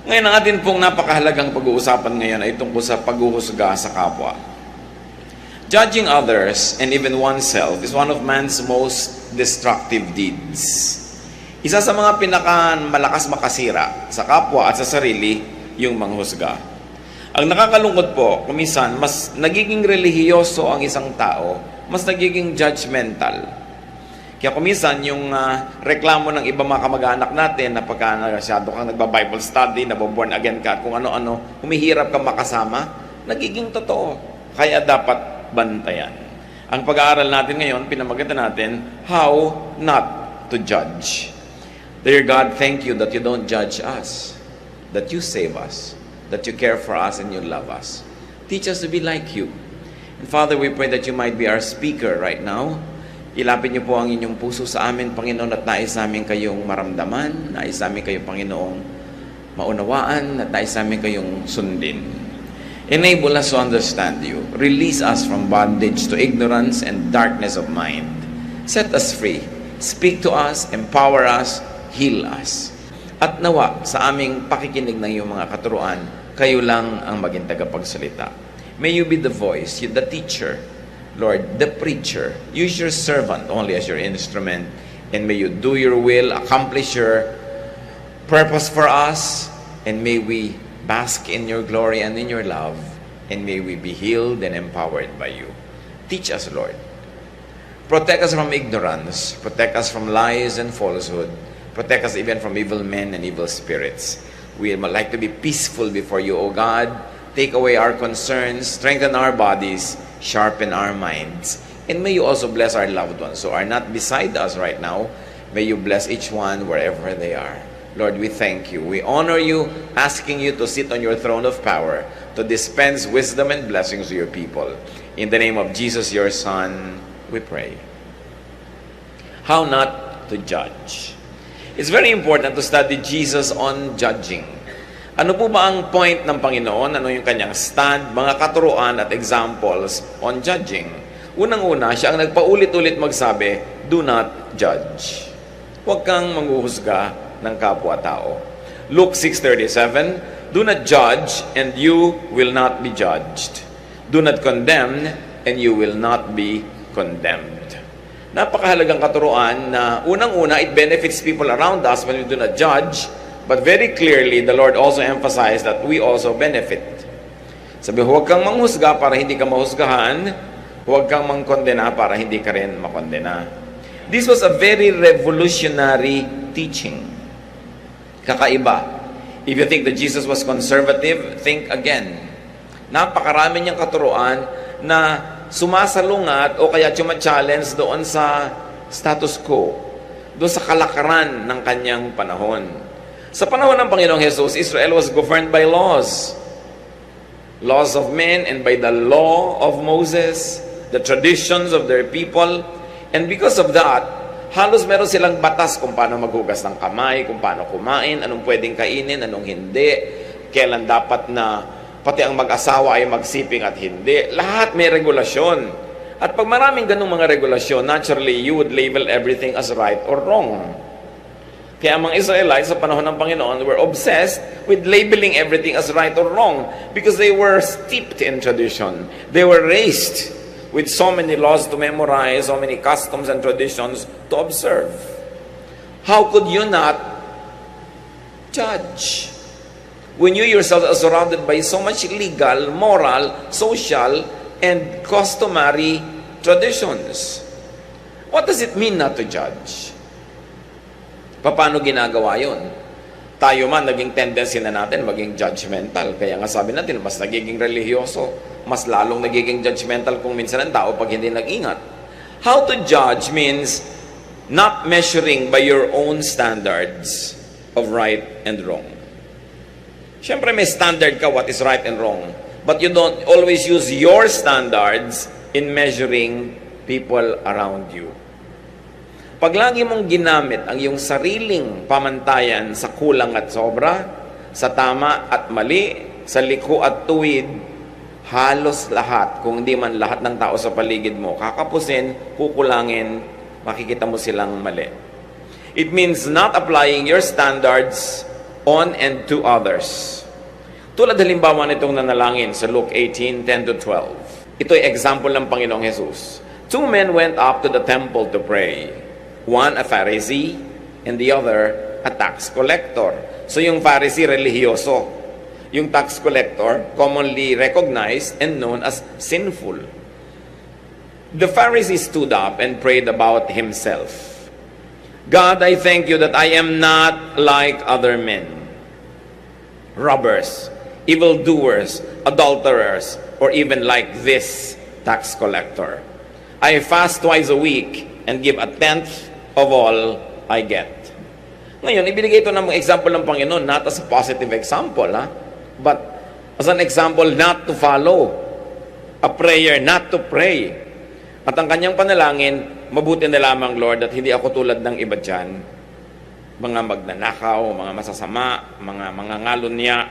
Ngayon, ang atin pong napakahalagang pag-uusapan ngayon ay tungkol sa paghuhusga sa kapwa. Judging others and even oneself is one of man's most destructive deeds. Isa sa mga pinakamalakas makasira sa kapwa at sa sarili, yung manghusga. Ang nakakalungkot po, kuminsan, mas nagiging relihiyoso ang isang tao, mas nagiging judgmental. Kaya kuminsan, yung reklamo ng iba mga kamag-anak natin na pagka masyado kang nagba-Bible study, naboborn again ka, kung ano-ano, humihirap kang makasama, nagiging totoo. Kaya dapat bantayan. Ang pag-aaral natin ngayon, pinamagatan natin, how not to judge. Dear God, thank you that you don't judge us, that you save us, that you care for us and you love us. Teach us to be like you. And Father, we pray that you might be our speaker right now. Ilapit niyo po ang inyong puso sa amin, Panginoon, at nais namin kayong maramdaman, nais namin kayong, Panginoong, maunawaan, at nais namin kayong sundin. Enable us to understand you. Release us from bondage to ignorance and darkness of mind. Set us free. Speak to us, empower us, heal us. At nawa, sa aming pakikinig ng iyong mga katuruan, kayo lang ang maging tagapagsalita. May you be the voice, the teacher, Lord, the preacher. Use your servant only as your instrument, and may you do your will, accomplish your purpose for us, and may we bask in your glory and in your love, and may we be healed and empowered by you. Teach us, Lord. Protect us from ignorance. Protect us from lies and falsehood. Protect us even from evil men and evil spirits. We would like to be peaceful before you, O God. Take away our concerns, strengthen our bodies, sharpen our minds. And may you also bless our loved ones who are not beside us right now. May you bless each one wherever they are. Lord, we thank you. We honor you, asking you to sit on your throne of power, to dispense wisdom and blessings to your people. In the name of Jesus, your Son, we pray. How not to judge. It's very important to study Jesus on judging. Ano po ba ang point ng Panginoon? Ano yung kanyang stand, mga katuruan at examples on judging? Unang-una, siya ang nagpaulit-ulit magsabi, do not judge. Huwag kang manghuhusga ng kapwa-tao. Luke 6:37, do not judge and you will not be judged. Do not condemn and you will not be condemned. Napakahalagang katuruan na unang-una, it benefits people around us when we do not judge. But very clearly, the Lord also emphasized that we also benefit. Sabi, huwag kang manghusga para hindi ka mahusgahan. Huwag kang mangkondena para hindi ka rin makondena. This was a very revolutionary teaching. Kakaiba. If you think that Jesus was conservative, think again. Napakarami niyang katuruan na sumasalungat o kaya challenge doon sa status quo, doon sa kalakaran ng kanyang panahon. Sa panahon ng Panginoong Jesus, Israel was governed by laws. Laws of men and by the law of Moses, the traditions of their people. And because of that, halos meron silang batas kung paano maghugas ng kamay, kung paano kumain, anong pwedeng kainin, anong hindi, kailan dapat na pati ang mag-asawa ay magsiping at hindi. Lahat may regulasyon. At pag maraming ganung mga regulasyon, naturally, you would label everything as right or wrong. Kaya ang mga Israelites sa panahon ng Panginoon were obsessed with labeling everything as right or wrong because they were steeped in tradition. They were raised with so many laws to memorize, so many customs and traditions to observe. How could you not judge when you yourself are surrounded by so much legal, moral, social, and customary traditions? What does it mean not to judge? Paano ginagawa yun? Tayo man, naging tendency na natin maging judgmental. Kaya nga sabi natin, mas nagiging religyoso, mas lalong nagiging judgmental kung minsan ang tao pag hindi nag-ingat. How to judge means not measuring by your own standards of right and wrong. Siyempre may standard ka what is right and wrong, but you don't always use your standards in measuring people around you. Pag lagi mong ginamit ang iyong sariling pamantayan sa kulang at sobra, sa tama at mali, sa liko at tuwid, halos lahat, kung hindi man lahat ng tao sa paligid mo, kakapusin, kukulangin, makikita mo silang mali. It means not applying your standards on and to others. Tulad halimbawa nitong nanalangin sa Luke 18:10 to 12. Ito ay example ng Panginoong Jesus. Two men went up to the temple to pray. One a Pharisee and the other a tax collector. So yung Pharisee, religyoso. Yung tax collector, commonly recognized and known as sinful. The Pharisee stood up and prayed about himself. God, I thank you that I am not like other men, robbers, evildoers, adulterers, or even like this tax collector. I fast twice a week and give a tenth of all I get. Ngayon, ibinigay ito ng example ng Panginoon, not as a positive example, but as an example not to follow, a prayer not to pray. At ang kanyang panalangin, mabuti na lamang, Lord, at hindi ako tulad ng iba dyan. Mga magnanakaw, mga masasama, mga ngalon niya,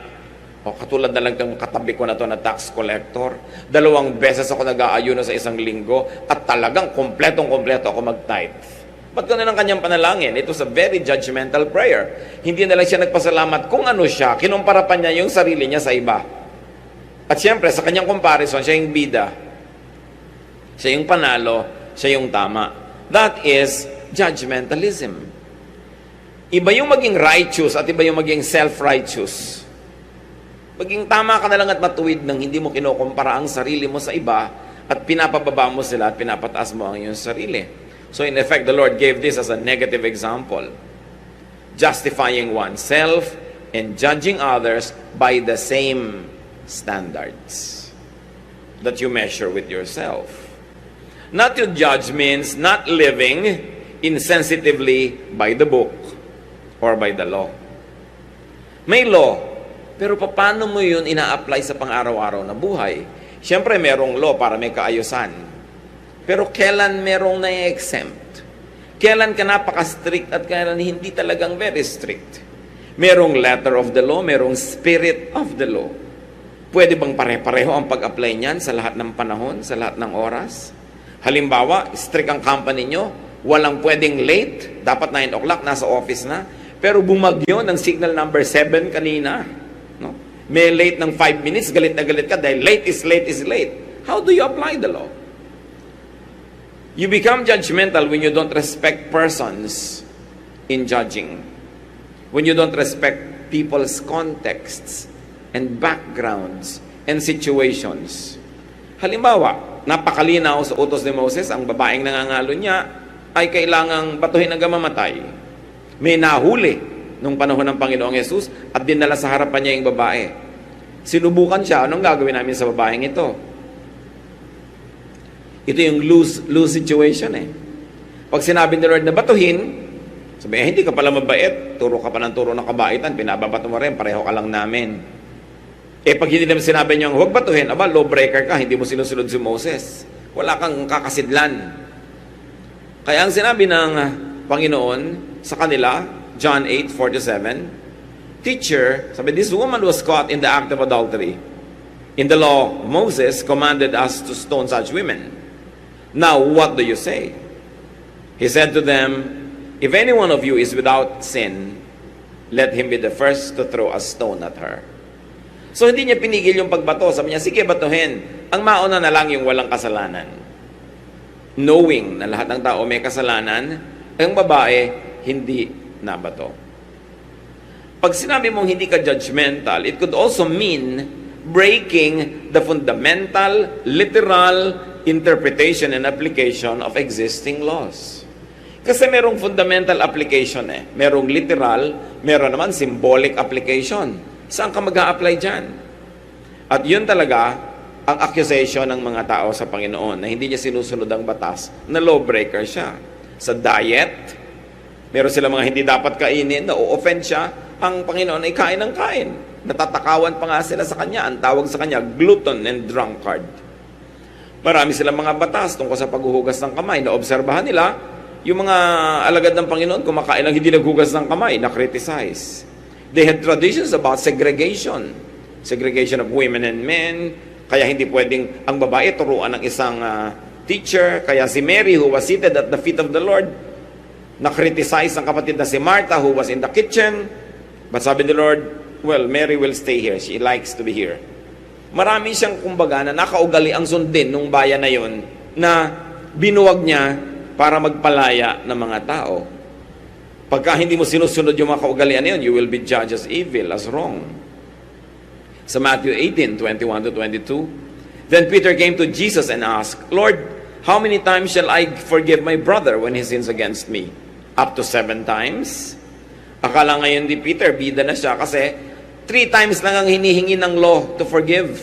o katulad na lang ng katabi ko na to na tax collector. 2 beses ako nag-aayuno sa isang linggo, at talagang kompletong-kompleto ako mag-tithe. Ba't ganun ang kanyang panalangin? It was a very judgmental prayer. Hindi na lang siya nagpasalamat kung ano siya, kinumpara pa niya yung sarili niya sa iba. At siyempre, sa kanyang comparison, siya yung bida. Siya yung panalo, siya yung tama. That is judgmentalism. Iba yung maging righteous at iba yung maging self-righteous. Maging tama ka na lang at matuwid nang hindi mo kinukumpara ang sarili mo sa iba at pinapababa mo sila at pinapataas mo ang iyong sarili. So in effect, the Lord gave this as a negative example. Justifying oneself and judging others by the same standards that you measure with yourself. Not to judge means not living insensitively by the book or by the law. May law, pero paano mo yun ina-apply sa pang-araw-araw na buhay? Siyempre, merong law para may kaayusan. Pero kailan merong na-exempt? Kailan ka napaka-strict at kailan hindi talagang very strict? Merong letter of the law, merong spirit of the law. Pwede bang pare-pareho ang pag-apply niyan sa lahat ng panahon, sa lahat ng oras? Halimbawa, strict ang company nyo, walang pwedeng late, dapat 9 o'clock, nasa office na, pero bumagyo ng signal number 7 kanina. No? May late ng 5 minutes, galit na galit ka dahil late is late is late. How do you apply the law? You become judgmental when you don't respect persons in judging. When you don't respect people's contexts and backgrounds and situations. Halimbawa, napakalinaw sa utos ni Moses, ang babaeng nangangalo niya ay kailangang batuhin hanggang mamatay. May nahuli nung panahon ng Panginoong Jesus at dinala sa harapan niya yung babae. Sinubukan siya, anong gagawin namin sa babaeng ito? Ito yung lose situation eh. Pag sinabi ni Lord na batuhin, sabi, hindi ka pala mabait, turo ka pa ng turo ng kabaitan, pinababato mo rin, pareho ka lang namin. Pag hindi naman sinabi niyo, huwag batuhin, lawbreaker ka, hindi mo sinusunod si Moses. Wala kang kakasidlan. Kaya ang sinabi ng Panginoon sa kanila, John 8:4-7, Teacher, sabi, this woman was caught in the act of adultery. In the law, Moses commanded us to stone such women. Now, what do you say? He said to them, if any one of you is without sin, let him be the first to throw a stone at her. So, hindi niya pinigil yung pagbato. Sabi niya, sige, batuhin. Ang mauna na lang yung walang kasalanan. Knowing na lahat ng tao may kasalanan, ang babae, hindi nabato. Pag sinabi mong hindi ka judgmental, it could also mean breaking the fundamental, literal interpretation and application of existing laws. Kasi merong fundamental application eh. Merong literal, meron naman symbolic application. Saan ka mag-a-apply dyan? At yun talaga ang accusation ng mga tao sa Panginoon na hindi niya sinusunod ang batas, na lawbreaker siya. Sa diet, meron sila mga hindi dapat kainin, na-offend siya, ang Panginoon ay kain ng kain. Natatakawan pa nga sila sa kanya. Ang tawag sa kanya, glutton and drunkard. Marami silang mga batas tungkol sa paghuhugas ng kamay. Naobserbahan nila, yung mga alagad ng Panginoon, kumakain lang hindi naghugas ng kamay, na-criticize. They had traditions about segregation. Segregation of women and men. Kaya hindi pwedeng ang babae turuan ng isang teacher. Kaya si Mary, who was seated at the feet of the Lord, na-criticize ang kapatid na si Martha, who was in the kitchen. But sabi ni Lord, well, Mary will stay here. She likes to be here. Marami siyang kumbaga na nakaugali ang sundin nung bayan na yon na binuwag niya para magpalaya ng mga tao. Pagka hindi mo sinusunod yung mga kaugalian na yun, you will be judged as evil, as wrong. Sa Matthew 18:21-22, then Peter came to Jesus and asked, Lord, how many times shall I forgive my brother when he sins against me? Up to 7 times? Akala ngayon di Peter, bida na siya kasi 3 times lang ang hinihingi ng law to forgive.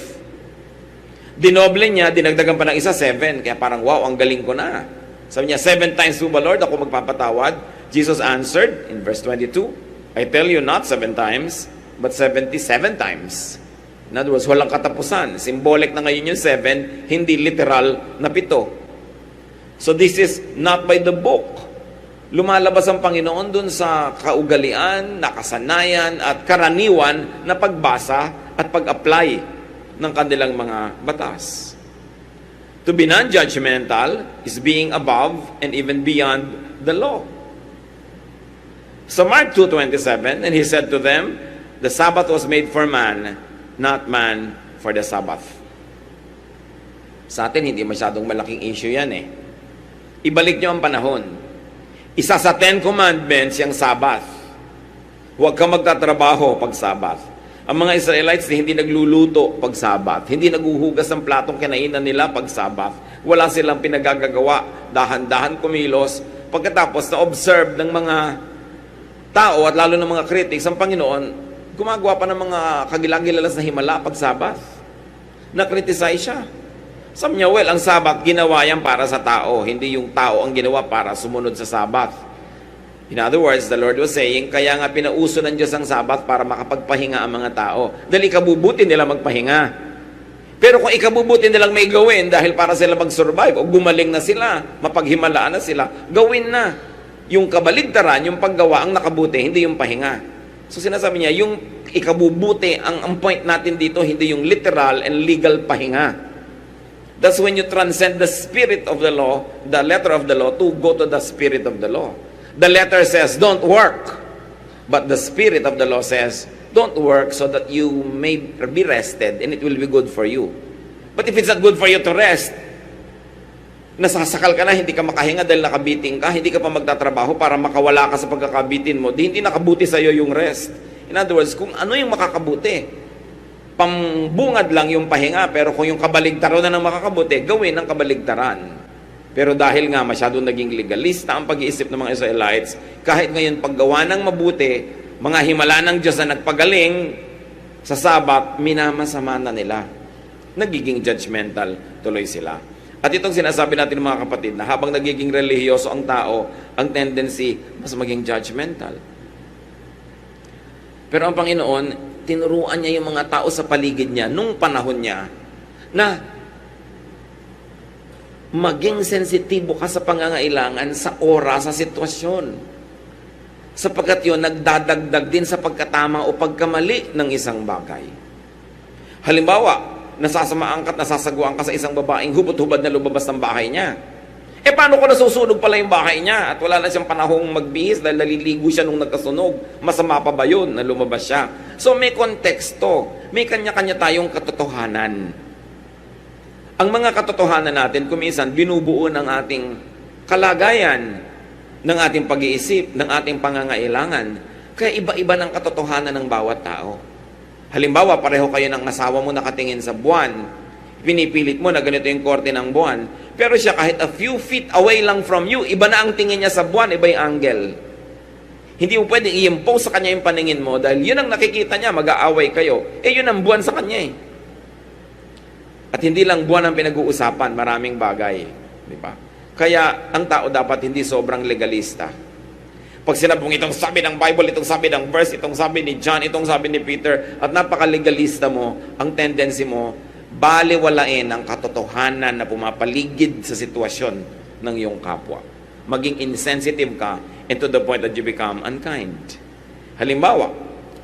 Dinoble niya, dinagdagan pa ng isa, 7. Kaya parang, wow, ang galing ko na. Sabi niya, 7 times po ba, Lord, ako magpapatawad? Jesus answered in verse 22, I tell you not 7 times, but 77 times. In other words, walang katapusan. Symbolic na ngayon yung 7, hindi literal na 7. So this is not by the book. Lumalabas ang Panginoon dun sa kaugalian, nakasanayan at karaniwan na pagbasa at pag-apply ng kanilang mga batas. To be non-judgmental is being above and even beyond the law. So Mark 2:27, and he said to them, the Sabbath was made for man, not man for the Sabbath. Sa atin, hindi masyadong malaking issue yan eh. Ibalik nyo ang panahon. Isa sa 10 commandments yung Sabbath. Huwag kang magtatrabaho pag Sabbath. Ang mga Israelites hindi nagluluto pag Sabbath. Hindi naguhugas ng platong kinainan nila pag Sabbath. Wala silang pinagagagawa. Dahan-dahan kumilos. Pagkatapos na-observe ng mga tao at lalo ng mga critics, ang Panginoon, gumagawa pa ng mga kagilagilalas na himala pag Sabbath. Na-criticize siya. Sabi niya, well, ang Sabbath ginawa yan para sa tao, hindi yung tao ang ginawa para sumunod sa Sabbath. In other words, the Lord was saying, kaya nga pinauso ng Diyos ang Sabbath para makapagpahinga ang mga tao. Dahil ikabubuti nila magpahinga. Pero kung ikabubuti nilang may gawin dahil para sila mag-survive o gumaling na sila, mapaghimalaan na sila, gawin na. Yung kabaligtaran, yung paggawa ang nakabuti, hindi yung pahinga. So sinasabi niya, yung ikabubuti, ang point natin dito, hindi yung literal and legal pahinga. That's when you transcend the spirit of the law, the letter of the law, to go to the spirit of the law. The letter says, don't work. But the spirit of the law says, don't work so that you may be rested and it will be good for you. But if it's not good for you to rest, nasasakal ka na, hindi ka makahinga dahil nakabiting ka, hindi ka pa magtatrabaho para makawala ka sa pagkakabitin mo, hindi nakabuti sa'yo yung rest. In other words, kung ano yung makakabuti, pambungad lang yung pahinga, pero kung yung kabaligtaran na ng makakabuti, gawin ang kabaligtaran. Pero dahil nga masyadong naging legalista ang pag-iisip ng mga Israelites, kahit ngayon paggawa ng mabuti, mga himala ng Diyos na nagpagaling sa Sabat, minamasama na nila. Nagiging judgmental tuloy sila. At itong sinasabi natin mga kapatid, na habang nagiging relihiyoso ang tao, ang tendency, mas maging judgmental. Pero ang Panginoon, tinuruan niya yung mga tao sa paligid niya nung panahon niya na maging sensitibo ka sa pangangailangan sa oras, sa sitwasyon. Sapagkat yun, nagdadagdag din sa pagkatama o pagkamali ng isang bagay. Halimbawa, nasasamaan ka at nasasaguan ka sa isang babaeng hubot-hubad na lumabas ng bahay niya. Paano ko nasusunog pala yung bahay niya at wala na siyang panahong magbihis dahil naliligo siya nung nagkasunog? Masama pa ba yun na lumabas siya? So may konteksto, may kanya-kanya tayong katotohanan. Ang mga katotohanan natin, kuminsan, binubuo ng ating kalagayan, ng ating pag-iisip, ng ating pangangailangan. Kaya iba-iba ng katotohanan ng bawat tao. Halimbawa, pareho kayo ng asawa mo nakatingin sa buwan, pinipilit mo na ganito yung korte ng buwan, pero siya kahit a few feet away lang from you, iba na ang tingin niya sa buwan, iba yung angle. Hindi mo pwedeng i-impose sa kanya yung paningin mo dahil yun ang nakikita niya, mag-aaway kayo. Yun ang buwan sa kanya eh. At hindi lang buwan ang pinag-uusapan, maraming bagay. Di ba? Kaya ang tao dapat hindi sobrang legalista. Pag sinabong itong sabi ng Bible, itong sabi ng verse, itong sabi ni John, itong sabi ni Peter, at napaka-legalista mo, ang tendency mo, baliwalain ang katotohanan na pumapaligid sa sitwasyon ng iyong kapwa. Maging insensitive ka and to the point that you become unkind. Halimbawa,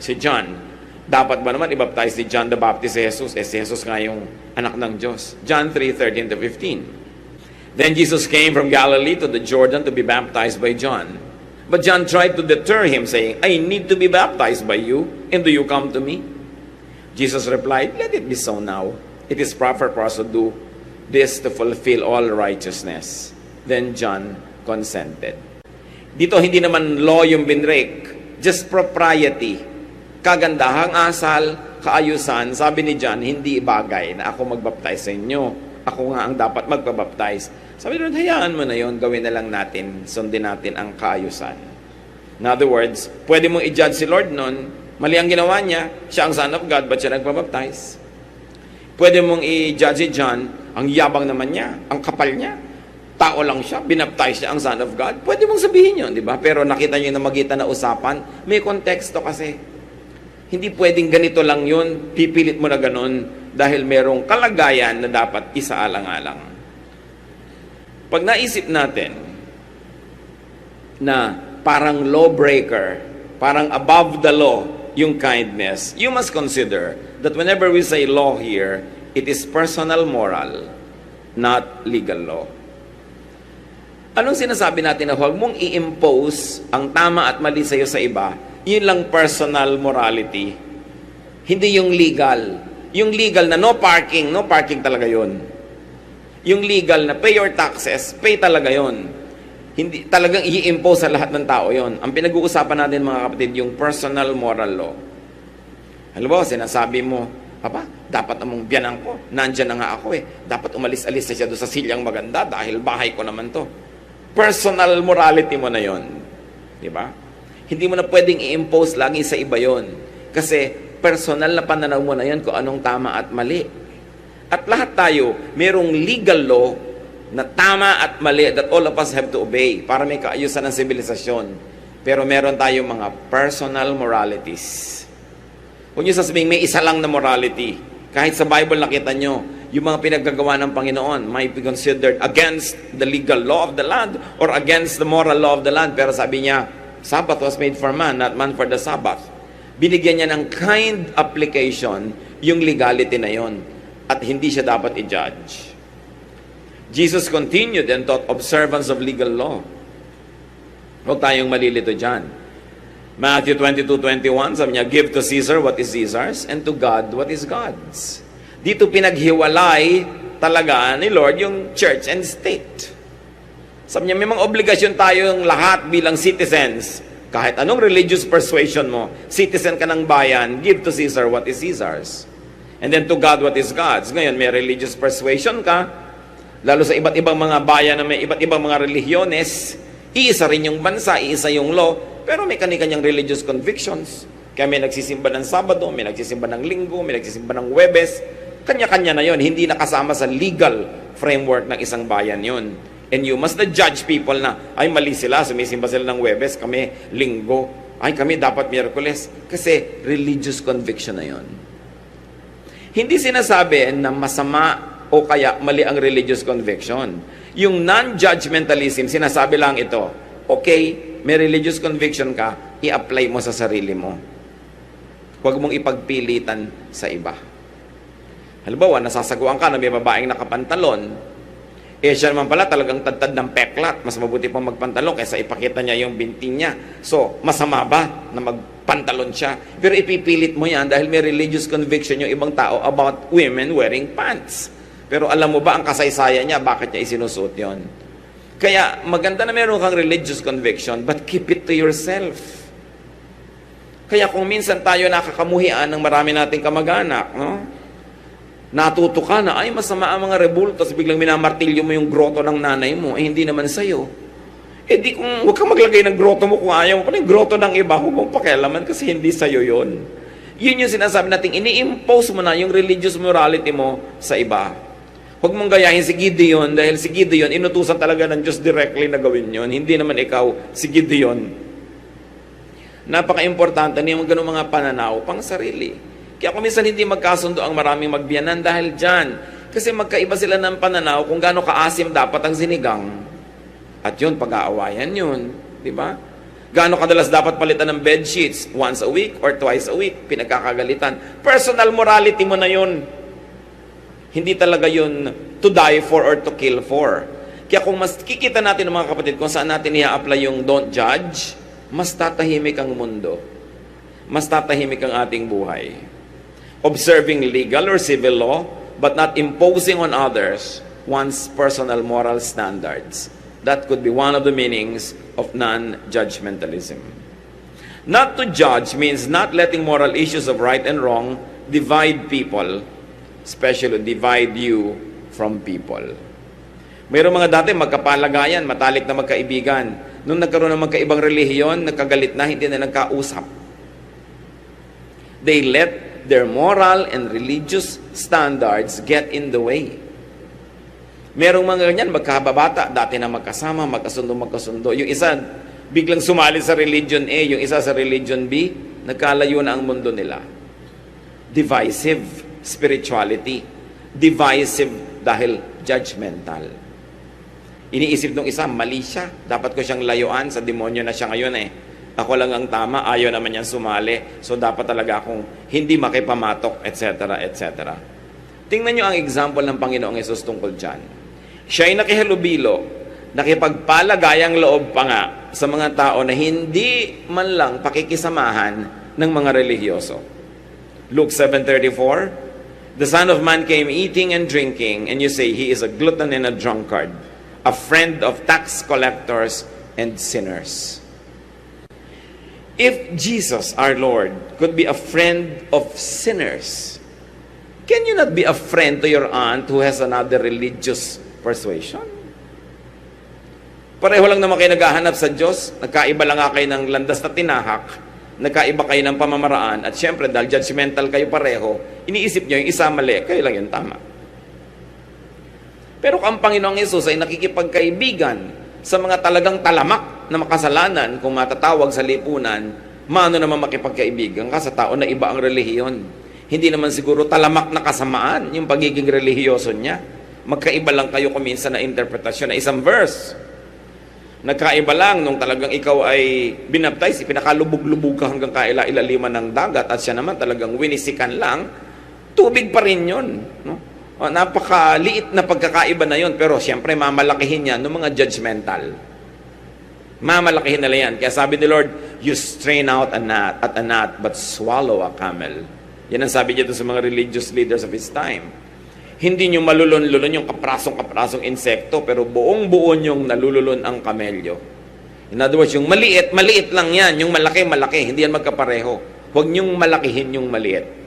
si John, dapat ba naman i-baptize ni John the Baptist si Jesus? Si Jesus nga yung anak ng Diyos. John 3:13-15. Then Jesus came from Galilee to the Jordan to be baptized by John. But John tried to deter him, saying, I need to be baptized by you, and do you come to me? Jesus replied, let it be so now. It is proper for us to do this to fulfill all righteousness. Then John consented. Dito hindi naman law yung binrek, just propriety. Kagandahang asal, kaayusan, sabi ni John, hindi bagay na ako magbaptize sa inyo. Ako nga ang dapat magpabaptize. Sabi doon, hayaan mo na yon, gawin na lang natin, sundin natin ang kaayusan. In other words, pwede mong i-judge si Lord noon, mali ang ginawa niya, siya ang Son of God, ba't siya nagpabaptize? Pwede mong i-judge si John, ang yabang naman niya, ang kapal niya, tao lang siya, binaptize siya ang Son of God. Pwede mong sabihin yun, di ba? Pero nakita niyo na magitan na usapan, may konteksto kasi. Hindi pwedeng ganito lang yun, pipilit mo na ganun, dahil merong kalagayan na dapat isaalang-alang. Pag naisip natin na parang lawbreaker, parang above the law, yung kindness, you must consider that whenever we say law here, it is personal moral, not legal law. Anong sinasabi natin na huwag mong i-impose ang tama at mali sa iyo sa iba? Yun lang personal morality. Hindi yung legal. Yung legal na no parking talaga yun. Yung legal na pay your taxes, pay talaga yun. Hindi talagang i-impose sa lahat ng tao yon. Ang pinag-uusapan natin mga kapatid, yung personal moral law. Halimbawa, sinasabi mo, Papa, dapat namang biyanan ko. Nandyan na nga ako eh. Dapat umalis-alis na siya doon sa silyang maganda dahil bahay ko naman to. Personal morality mo na yon. Diba? Hindi mo na pwedeng i-impose lagi sa iba yon. Kasi personal na pananaw mo na yan kung anong tama at mali. At lahat tayo, merong legal law na tama at mali that all of us have to obey para may kaayusan ng sibilisasyon. Pero meron tayong mga personal moralities. Kung nyo sasabihin, may isa lang na morality. Kahit sa Bible nakita nyo, yung mga pinaggagawa ng Panginoon might be considered against the legal law of the land or against the moral law of the land. Pero sabi niya, Sabbath was made for man, not man for the Sabbath. Binigyan niya ng kind application yung legality na yon at hindi siya dapat i-judge. Jesus continued and taught observance of legal law. Huwag tayong malilito dyan. Matthew 22:21, sabi niya, give to Caesar what is Caesar's and to God what is God's. Dito pinaghiwalay talaga ni Lord yung church and state. Sabi niya, may mga obligasyon tayong lahat bilang citizens. Kahit anong religious persuasion mo, citizen ka ng bayan, give to Caesar what is Caesar's. And then to God what is God's. Ngayon, may religious persuasion ka, lalo sa iba't ibang mga bayan na may iba't ibang mga relihiyones, iisa rin yung bansa, iisa yung law, pero may kani-kanyang religious convictions. Kaya may nagsisimba ng Sabado, may nagsisimba ng Linggo, may nagsisimba ng Huwebes, kanya-kanya na yon, hindi nakasama sa legal framework ng isang bayan yon. And you must not judge people na, ay mali sila, sumisimba sila ng Huwebes, kami Linggo, ay kami dapat Miyerkules. Kasi religious conviction na yon. Hindi sinasabi na masama o kaya mali ang religious conviction. Yung non-judgmentalism, sinasabi lang ito, okay, may religious conviction ka, i-apply mo sa sarili mo. Huwag mong ipagpilitan sa iba. Halimbawa, nasasaguan ka na may babaeng nakapantalon, siya naman pala talagang tad-tad ng peklat. Mas mabuti pang magpantalon kaysa ipakita niya yung binti niya. So, masama ba na magpantalon siya? Pero ipipilit mo yan dahil may religious conviction yung ibang tao about women wearing pants. Pero alam mo ba ang kasaysayan niya, bakit niya isinusuot yon? Kaya maganda na meron kang religious conviction, but keep it to yourself. Kaya kung minsan tayo nakakamuhian ng marami nating kamag-anak, no? Natuto ka na, ay masama ang mga rebultos, biglang minamartilyo mo yung groto ng nanay mo, hindi naman sa'yo. Di kung, huwag kang maglagay ng groto mo kung ayaw mo, yung groto ng iba, huwag mong pakialaman kasi hindi sa'yo yon. Yun yung sinasabi natin, ini-impose mo na yung religious morality mo sa iba. Huwag mong gayahin si Gideon, dahil si Gideon, inutusan talaga ng Diyos directly na gawin yon. Hindi naman ikaw si Gideon. Napaka-importante na yung ganung mga pananaw pang sarili. Kaya kung minsan hindi magkasundo ang maraming magbiyanan dahil dyan. Kasi magkaiba sila ng pananaw kung gaano kaasim dapat ang sinigang. At yun, pag-aawayan yun. Di ba? Gaano kadalas dapat palitan ng bed sheets? Once a week or twice a week? Pinagkakagalitan. Personal morality mo na yun. Hindi talaga yun to die for or to kill for. Kaya kung mas kikita natin ng mga kapatid kung saan natin i-apply yung don't judge, mas tatahimik ang mundo. Mas tatahimik ang ating buhay. Observing legal or civil law, but not imposing on others one's personal moral standards. That could be one of the meanings of non-judgmentalism. Not to judge means not letting moral issues of right and wrong divide people, especially divide you from people. Mayroong mga dati magkapalagayan, matalik na magkaibigan. Nung nagkaroon ng magkaibang relihiyon, nagkagalit na, hindi na nagkausap. They let their moral and religious standards get in the way. Merong mga ganyan, magkababata, dati na magkasama, magkasundo. Yung isa, biglang sumali sa religion A, yung isa sa religion B, nagkalayo na ang mundo nila. Divisive spirituality. Divisive dahil judgmental. Iniisip nung isa, mali siya. Dapat ko siyang layuan, sa demonyo na siya ngayon eh. Ako lang ang tama, ayaw naman niyang sumali. So dapat talaga akong hindi makipamatok, etc., etc. Tingnan niyo ang example ng Panginoong Hesus tungkol dyan. Siya ay nakihalubilo, nakipagpalagayang loob pa nga sa mga tao na hindi man lang pakikisamahan ng mga relihiyoso. Luke 7:34, the Son of Man came eating and drinking, and you say he is a glutton and a drunkard, a friend of tax collectors and sinners. If Jesus, our Lord, could be a friend of sinners, can you not be a friend to your aunt who has another religious persuasion? Pareho lang naman kayo naghahanap sa Diyos, nagkaiba lang nga kayo ng landas na tinahak, nagkaiba kayo ng pamamaraan, at syempre dahil judgmental kayo pareho, iniisip nyo yung isa mali, kayo lang yung tama. Pero ang Panginoong Hesus ay nakikipagkaibigan sa mga talagang talamak na makasalanan, kung matatawag sa lipunan, maano naman makipagkaibigan ka sa tao na iba ang relihiyon. Hindi naman siguro talamak na kasamaan yung pagiging relihiyoso niya. Magkaiba lang kayo kuminsan na interpretasyon na isang verse. Nagkaiba lang nung talagang ikaw ay binaptize, pinakalubog-lubog ka hanggang kaila-ilaliman ng dagat, at siya naman talagang winisikan lang, tubig pa rin yun. No? Napakaliit na pagkakaiba na yun, pero siyempre mamalakihin yan ng mga judgmental. Mamalakihin nila yan. Kaya sabi ni Lord, you strain out a gnat, but swallow a camel. Yan ang sabi niya sa mga religious leaders of his time. Hindi nyo malulon-lulon yung kaprasong insekto, pero buong-buo nyong nalululon ang kamelyo. In other words, yung maliit, maliit lang yan. Yung malaki, malaki. Hindi yan magkapareho. Huwag nyong malakihin yung maliit.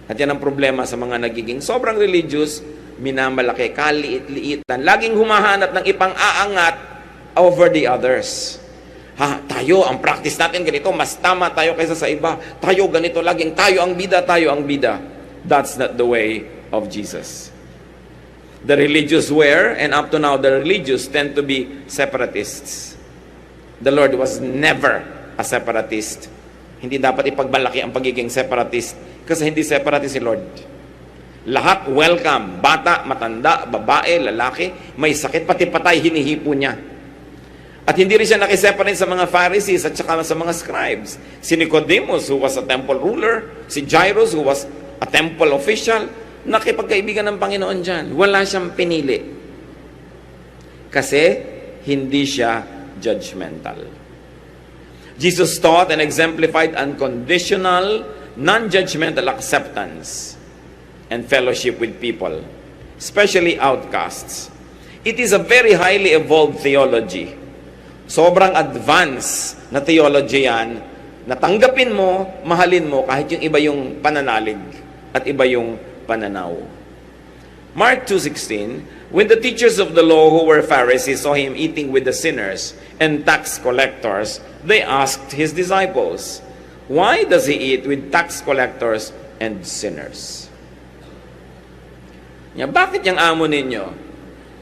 At yan ang problema sa mga nagiging sobrang religious, minamalaki, kaliit-liitan. Laging humahanap ng ipang-aangat over the others. Tayo, ang practice natin ganito, mas tama tayo kaysa sa iba. Tayo ganito laging, tayo ang bida, tayo ang bida. That's not the way of Jesus. The religious were, and up to now the religious tend to be separatists. The Lord was never a separatist. Hindi dapat ipagmalaki ang pagiging separatist, kasi hindi separatist si Lord. Lahat welcome, bata, matanda, babae, lalaki, may sakit, pati patay, hinihipo niya. At hindi rin siya nakiseparate sa mga Pharisees at saka sa mga scribes. Si Nicodemus, who was a temple ruler, si Jairus, who was a temple official, nakipagkaibigan ng Panginoon dyan. Wala siyang pinili. Kasi hindi siya judgmental. Jesus taught and exemplified unconditional, non-judgmental acceptance and fellowship with people, especially outcasts. It is a very highly evolved theology. Sobrang advanced na theology yan, natanggapin mo, mahalin mo, kahit yung iba yung pananalig at iba yung pananaw. Mark 2:16, when the teachers of the law who were Pharisees saw him eating with the sinners and tax collectors, they asked his disciples, why does he eat with tax collectors and sinners? Bakit yung amo ninyo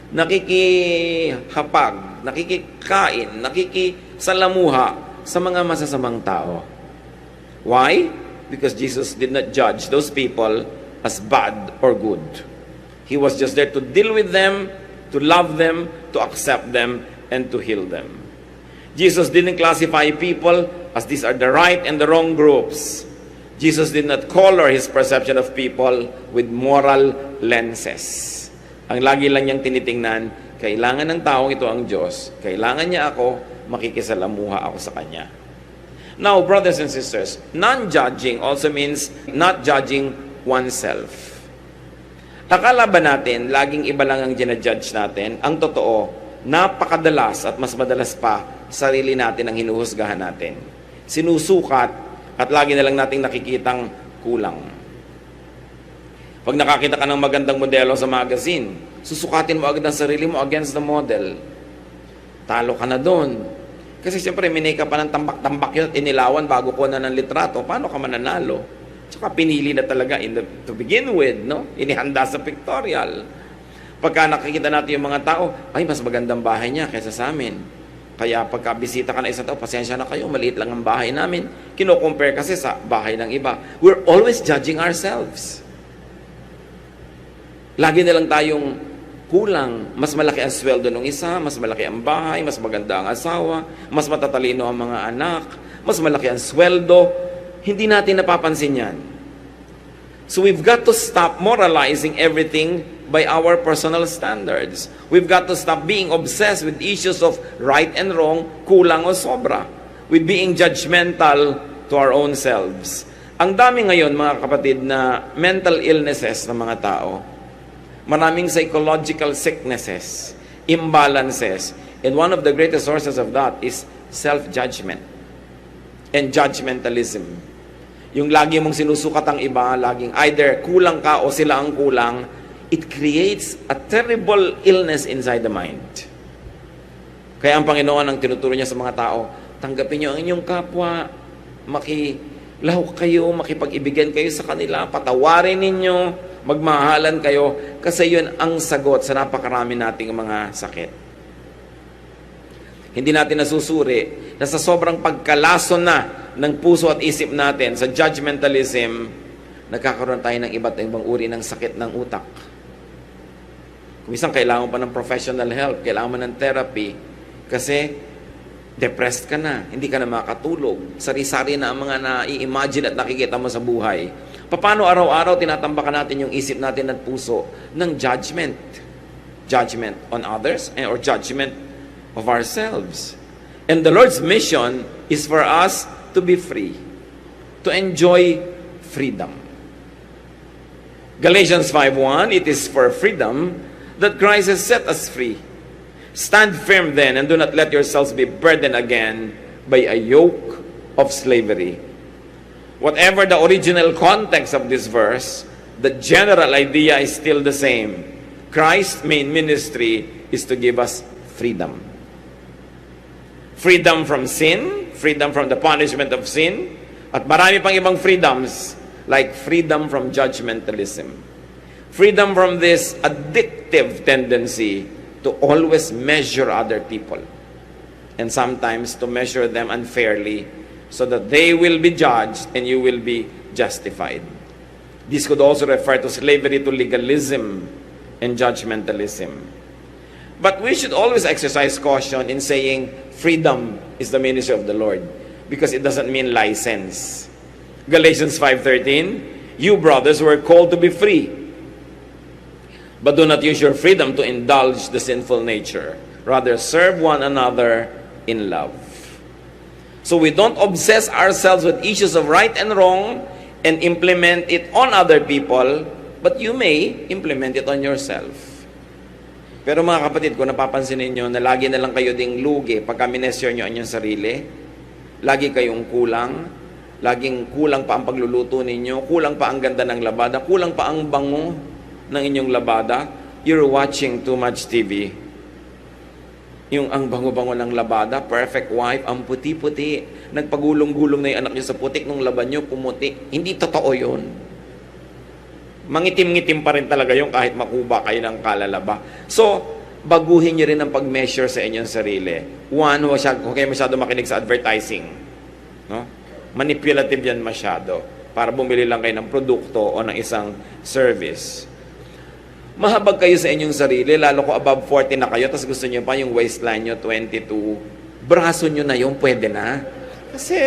nakikihapag, nakikikain, nakikisalamuha sa mga masasamang tao? Why? Because Jesus did not judge those people as bad or good. He was just there to deal with them, to love them, to accept them, and to heal them. Jesus didn't classify people as these are the right and the wrong groups. Jesus did not color his perception of people with moral lenses. Ang lagi lang niyang tinitingnan, kailangan ng taong ito ang Diyos, kailangan niya ako, makikisalamuha ako sa kanya. Now, brothers and sisters, non-judging also means not judging oneself. Akala ba natin, laging iba lang ang ginajudge natin? Ang totoo, napakadalas at mas madalas pa, sarili natin ang hinuhusgahan natin. Sinusukat at lagi na lang nating nakikitang kulang. Pag nakakita ka ng magandang modelo sa magazine, susukatin mo agad ang sarili mo against the model. Talo ka na doon. Kasi siyempre, minake pa ng tambak-tambak yun at inilawan bago ko na ng litrato. Paano ka mananalo? Tsaka pinili na talaga to begin with, no? Inihanda sa pictorial. Pagka nakikita natin yung mga tao, ay, mas magandang bahay niya kaysa sa amin. Kaya pagka bisita ka na isang tao, pasensya na kayo, maliit lang ang bahay namin. Kino-compare kasi sa bahay ng iba. We're always judging ourselves. Lagi na lang tayong kulang. Mas malaki ang sweldo ng isa, mas malaki ang bahay, mas maganda ang asawa, mas matatalino ang mga anak, mas malaki ang sweldo. Hindi natin napapansin yan. So we've got to stop moralizing everything by our personal standards. We've got to stop being obsessed with issues of right and wrong, kulang o sobra, with being judgmental to our own selves. Ang dami ngayon, mga kapatid, na mental illnesses ng mga tao. Maraming psychological sicknesses, imbalances, and one of the greatest sources of that is self-judgment and judgmentalism. Yung lagi mong sinusukat ang iba, laging either kulang ka o sila ang kulang, it creates a terrible illness inside the mind. Kaya ang Panginoon ang tinuturo niya sa mga tao, tanggapin niyo ang inyong kapwa, makilahok kayo, makipag-ibigan kayo sa kanila, patawarin ninyo, magmahalan kayo, kasi yun ang sagot sa napakarami nating mga sakit. Hindi natin nasusuri na sa sobrang pagkalason na ng puso at isip natin sa judgmentalism, nagkakaroon tayo ng iba't ibang uri ng sakit ng utak. Kung minsan kailangan pa ng professional help, kailangan mo ng therapy, kasi depressed ka na, hindi ka na makatulog, sari-sari na ang mga na-i-imagine at nakikita mo sa buhay. Paano araw-araw tinatambakan natin yung isip natin at puso ng judgment? Judgment on others or judgment of ourselves. And the Lord's mission is for us to be free, to enjoy freedom. Galatians 5:1, it is for freedom that Christ has set us free. Stand firm then and do not let yourselves be burdened again by a yoke of slavery. Whatever the original context of this verse, the general idea is still the same. Christ's main ministry is to give us freedom. Freedom from sin, freedom from the punishment of sin, at marami pang ibang freedoms, like freedom from judgmentalism. Freedom from this addictive tendency to always measure other people, and sometimes to measure them unfairly, so that they will be judged and you will be justified. This could also refer to slavery to legalism and judgmentalism. But we should always exercise caution in saying freedom is the ministry of the Lord, because it doesn't mean license. Galatians 5:13, you brothers were called to be free, but do not use your freedom to indulge the sinful nature. Rather, serve one another in love. So we don't obsess ourselves with issues of right and wrong and implement it on other people, but you may implement it on yourself. Pero mga kapatid, kung napapansin ninyo na lagi na lang kayo ding lugi pagka minesyor nyo ang inyong sarili, lagi kayong kulang, laging kulang pa ang pagluluto ninyo, kulang pa ang ganda ng labada, kulang pa ang bango ng inyong labada, you're watching too much TV. Yung ang bango-bango ng labada, perfect wife, ang puti-puti, nagpagulong-gulong na yung anak nyo sa putik nung laban nyo, pumuti. Hindi totoo yun. Mangitim-ngitim pa rin talaga yung kahit makuba kayo ng kalalaba. So, baguhin nyo rin ang pag-measure sa inyong sarili. One, huwag kayo masyado makinig sa advertising. No? Manipulative yan masyado para bumili lang kayo ng produkto o ng isang service. Mahabag kayo sa inyong sarili, lalo ko above 40 na kayo, tapos gusto nyo pa yung waistline nyo, 22, braso nyo na yung pwede na. Kasi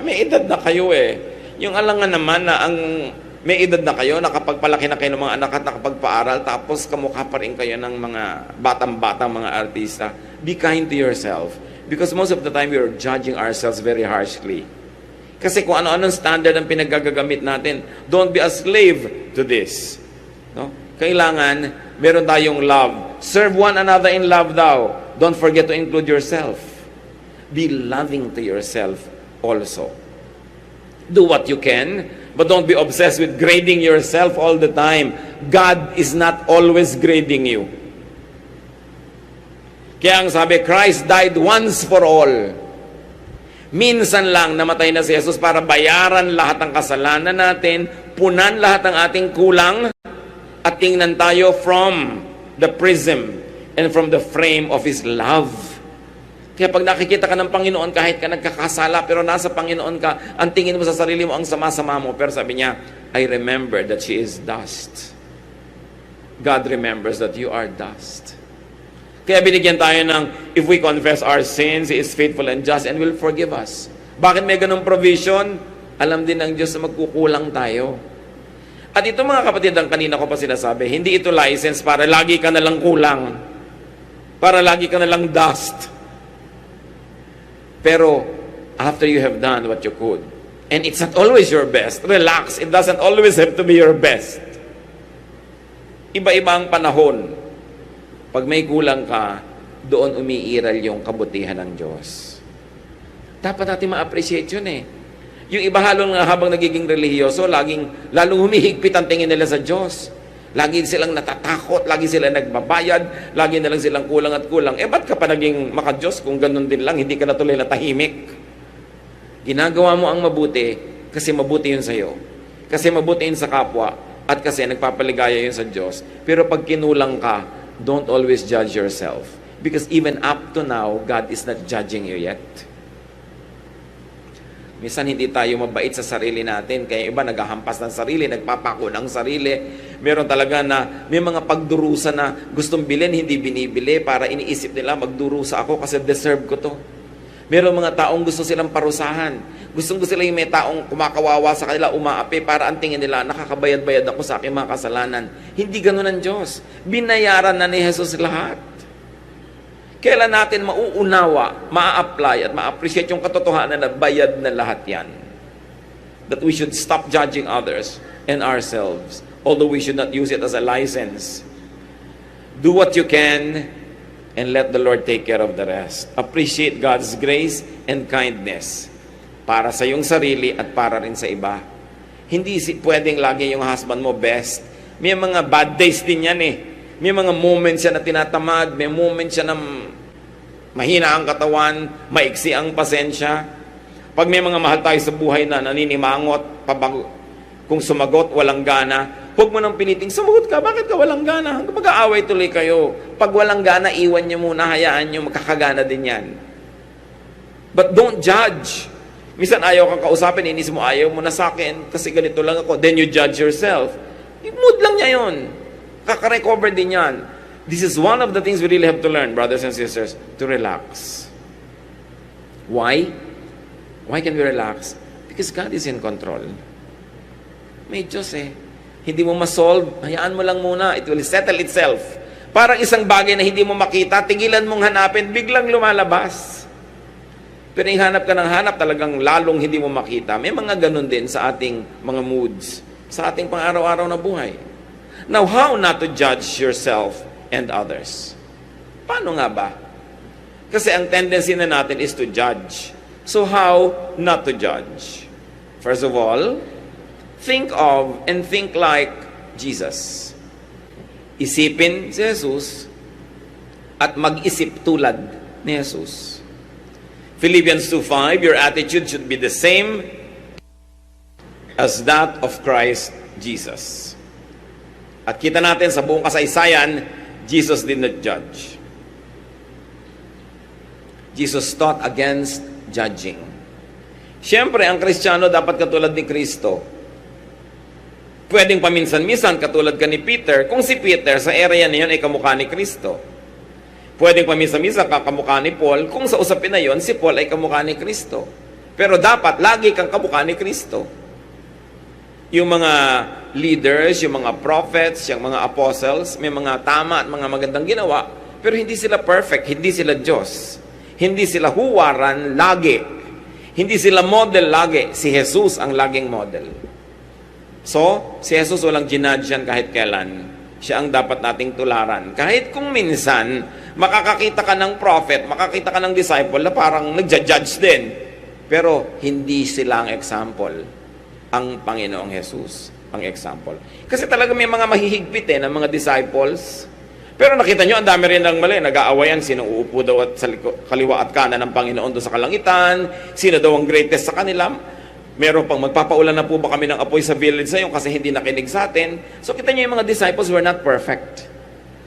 may edad na kayo eh. Yung alangan naman na ang may edad na kayo, nakapagpalaki na kayo ng mga anak at nakapagpaaral, tapos kamukha pa rin kayo ng mga batang-batang mga artista. Be kind to yourself. Because most of the time, we are judging ourselves very harshly. Kasi kung ano-anong standard ang pinagagamit natin, don't be a slave to this. No? Kailangan, meron tayong love. Serve one another in love daw. Don't forget to include yourself. Be loving to yourself also. Do what you can, but don't be obsessed with grading yourself all the time. God is not always grading you. Kaya ang sabi, Christ died once for all. Minsan lang namatay na si Jesus para bayaran lahat ng kasalanan natin, punan lahat ng ating kulang, at tingnan tayo from the prism and from the frame of His love. Kaya pag nakikita ka ng Panginoon, kahit ka nagkakasala, pero nasa Panginoon ka, ang tingin mo sa sarili mo, ang sama-sama mo. Pero sabi niya, I remember that she is dust. God remembers that you are dust. Kaya binigyan tayo ng, if we confess our sins, He is faithful and just and will forgive us. Bakit may ganong provision? Alam din ng Diyos na magkukulang tayo. At ito mga kapatid, ang kanina ko pa sinasabi, hindi ito license para lagi ka nalang kulang. Para lagi ka nalang dust. Pero, after you have done what you could, and it's not always your best, relax, it doesn't always have to be your best. Iba-iba ang panahon. Pag may kulang ka, doon umiiral yung kabutihan ng Diyos. Dapat natin ma-appreciate yun eh. Yung iba halong nga habang nagiging relihiyoso, lalong humihigpit ang tingin nila sa Diyos. Lagi silang natatakot, lagi silang nagbabayad, lagi na lang silang kulang at kulang. Ba't ka pa naging maka-Diyos kung ganun din lang, hindi ka na tuloy na tahimik? Ginagawa mo ang mabuti kasi mabuti yun sa'yo. Kasi mabuti yun sa kapwa at kasi nagpapaligaya yun sa Diyos. Pero pag kinulang ka, don't always judge yourself. Because even up to now, God is not judging you yet. Minsan hindi tayo mabait sa sarili natin. Kaya iba naghahampas ng sarili, nagpapako ng sarili. Meron talaga na may mga pagdurusa na gustong bilhin, hindi binibili para iniisip nila, magdurusa ako kasi deserve ko to. Meron mga taong gusto silang parusahan. Gusto nila yung may taong kumakawawa sa kanila, umaapi, para ang tingin nila, nakakabayad-bayad ako sa aking mga kasalanan. Hindi ganun ang Diyos. Binayaran na ni Jesus lahat. Kailan natin mauunawa, maa-apply at ma-appreciate yung katotohanan na bayad na lahat yan. That we should stop judging others and ourselves, although we should not use it as a license. Do what you can and let the Lord take care of the rest. Appreciate God's grace and kindness para sa iyong sarili at para rin sa iba. Hindi pwedeng lagi yung husband mo best. May mga bad days din yan eh. May mga moments siya na tinatamad, may moments siya na mahina ang katawan, maiksi ang pasensya. Pag may mga mahal tayo sa buhay na naninimangot, kung sumagot, walang gana, huwag mo nang piniting, sumagot ka, bakit ka walang gana? Hanggang mag-aaway tuloy kayo. Pag walang gana, iwan niyo muna, hayaan niyo, makakagana din yan. But don't judge. Minsan ayaw kang kausapin, inis mo, ayaw mo na sa akin, kasi ganito lang ako. Then you judge yourself. Mood lang niya yun. Kaka-recover din yan. This is one of the things we really have to learn, brothers and sisters, to relax. Why? Why can we relax? Because God is in control. May Diyos eh. Hindi mo ma-solve, hayaan mo lang muna. It will settle itself. Parang isang bagay na hindi mo makita, tigilan mong hanapin, biglang lumalabas. Pero yung hanap ka ng hanap, talagang lalong hindi mo makita. May mga ganun din sa ating mga moods, sa ating pang-araw-araw na buhay. Now, how not to judge yourself and others? Paano nga ba? Kasi ang tendency na natin is to judge. So how not to judge? First of all, think of and think like Jesus. Isipin si Jesus at mag-isip tulad ni Jesus. Philippians 2:5, your attitude should be the same as that of Christ Jesus. At kita natin sa buong kasaysayan, Jesus did not judge. Jesus taught against judging. Siyempre, ang Kristiyano dapat katulad ni Kristo. Pwedeng paminsan-minsan katulad ka ni Peter, kung si Peter sa area na yun ay kamukha ni Kristo. Pwedeng paminsan-minsan kamukha ni Paul, kung sa usapin na yun, si Paul ay kamukha ni Kristo. Pero dapat, lagi kang kamukha ni Kristo. Yung mga leaders, yung mga prophets, yung mga apostles, may mga tama at mga magandang ginawa, pero hindi sila perfect, hindi sila Diyos. Hindi sila huwaran lagi. Hindi sila model lagi. Si Jesus ang laging model. So, si Jesus walang ginudge yan kahit kailan. Siya ang dapat nating tularan. Kahit kung minsan, makakakita ka ng prophet, makakita ka ng disciple na parang nagja-judge din. Pero hindi sila ang example. Ang Panginoong Jesus ang example. Kasi talaga may mga mahihigpit ng mga disciples. Pero nakita nyo, ang dami rin ng mali. Nag-aawayan, sino uupo daw at sa kaliwa at kanan ng Panginoon doon sa kalangitan, sino daw ang greatest sa kanila. Meron pang magpapaulan na po ba kami ng apoy sa village na yun kasi hindi nakinig sa atin. So kita nyo yung mga disciples were not perfect.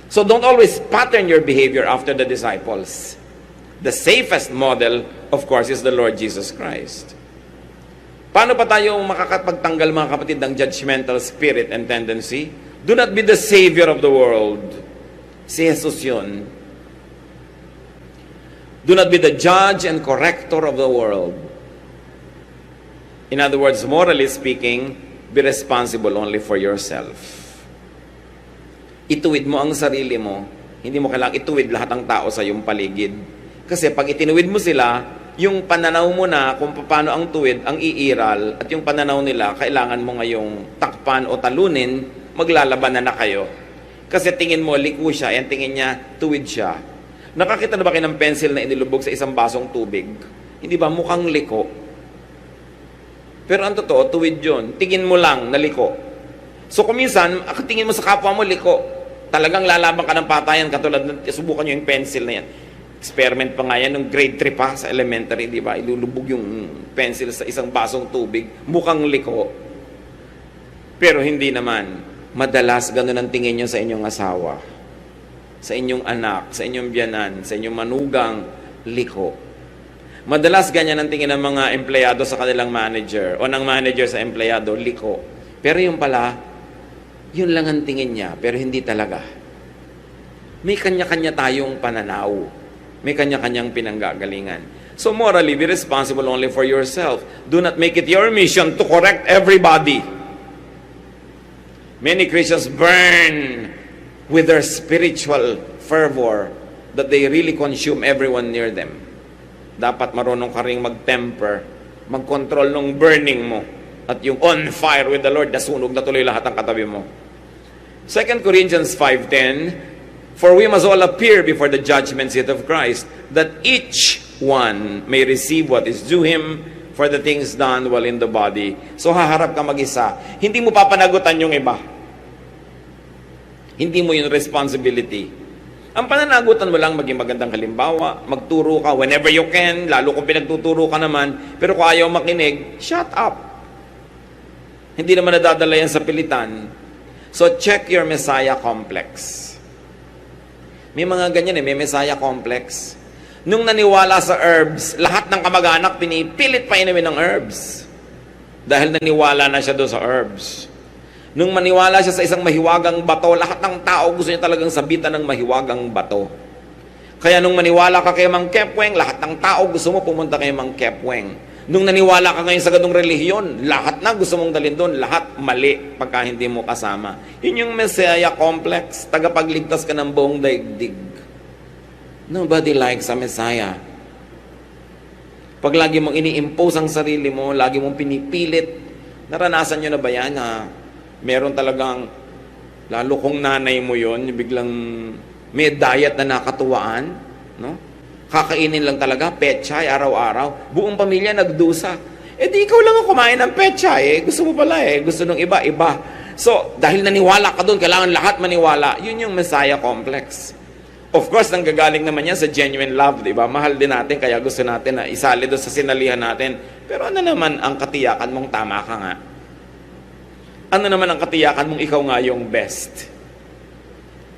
So don't always pattern your behavior after the disciples. The safest model, of course, is the Lord Jesus Christ. Paano pa tayo makakapagtanggal, mga kapatid, ng judgmental spirit and tendency? Do not be the savior of the world. Si Jesus yun. Do not be the judge and corrector of the world. In other words, morally speaking, be responsible only for yourself. Ituwid mo ang sarili mo. Hindi mo kailangang ituwid lahat ng tao sa iyong paligid. Kasi pag itinuwid mo sila, yung pananaw mo na kung paano ang tuwid, ang iiral, at yung pananaw nila, kailangan mo ngayong takpan o talunin, maglalaban na kayo. Kasi tingin mo, liko siya, yan tingin niya, tuwid siya. Nakakita na ba kayo ng pencil na inilubog sa isang basong tubig? Hindi ba mukhang liko? Pero ang totoo, tuwid yun. Tingin mo lang, naliko. So kung minsan, tingin mo sa kapwa mo, liko. Talagang lalaban ka ng patayan, katulad ng, subukan nyo yung pencil na yan. Experiment pa nga yan, nung grade 3 pa sa elementary, di ba? Ilulubog yung pencil sa isang basong tubig, mukhang liko. Pero hindi naman. Madalas, ganun ang tingin nyo sa inyong asawa, sa inyong anak, sa inyong biyanan, sa inyong manugang, liko. Madalas ganyan ang tingin ng mga empleyado sa kanilang manager o ng manager sa empleyado, liko. Pero yung pala, yun lang ang tingin niya, pero hindi talaga. May kanya-kanya tayong pananaw. May kanya-kanyang pinanggagalingan. So morally, be responsible only for yourself. Do not make it your mission to correct everybody. Many Christians burn with their spiritual fervor that they really consume everyone near them. Dapat marunong ka rin mag-temper, mag-control ng burning mo, at yung on fire with the Lord, nasunog na tuloy lahat ng katabi mo. 2 Corinthians 5:10, for we must all appear before the judgment seat of Christ, that each one may receive what is due him for the things done while in the body. So haharap ka mag-isa. Hindi mo papanagutan yung iba. Hindi mo yung responsibility. Ang pananagutan mo lang, maging magandang halimbawa, magturo ka whenever you can, lalo kung pinagtuturo ka naman, pero kung ayaw makinig, shut up. Hindi naman nadadala yan sa pilitan. So check your Messiah complex. May mga ganyan may Messiah complex. Nung naniwala sa herbs, lahat ng kamag-anak pinipilit pa inumin ng herbs. Dahil naniwala na siya doon sa herbs. Nung maniwala siya sa isang mahiwagang bato, lahat ng tao gusto niya talagang sabitan ng mahiwagang bato. Kaya nung maniwala ka kay Mang Kepweng, lahat ng tao gusto mo pumunta kay Mang Kepweng. Nung naniwala ka ngayon sa ganung relihiyon, lahat na gusto mong dalhin doon, lahat mali pagka hindi mo kasama. Yun yung Messiah complex, tagapagligtas ka ng buong daigdig. Nobody likes a Messiah. Pag lagi mong ini-impose ang sarili mo, lagi mong pinipilit, naranasan nyo na ba yan na meron talagang, lalo kung nanay mo yon, biglang may diet na nakatuwaan, no? Kakainin lang talaga, pechay, araw-araw. Buong pamilya nagdusa. Eh di ikaw lang ang kumain ng pechay, gusto mo pala gusto ng iba, iba. So, dahil naniwala ka doon, kailangan lahat maniwala. Yun yung Messiah complex. Of course, nanggagaling naman yan sa genuine love, di ba? Mahal din natin, kaya gusto natin na isali doon sa sinalihan natin. Pero ano naman ang katiyakan mong tama ka nga? Ano naman ang katiyakan mong ikaw nga yung best?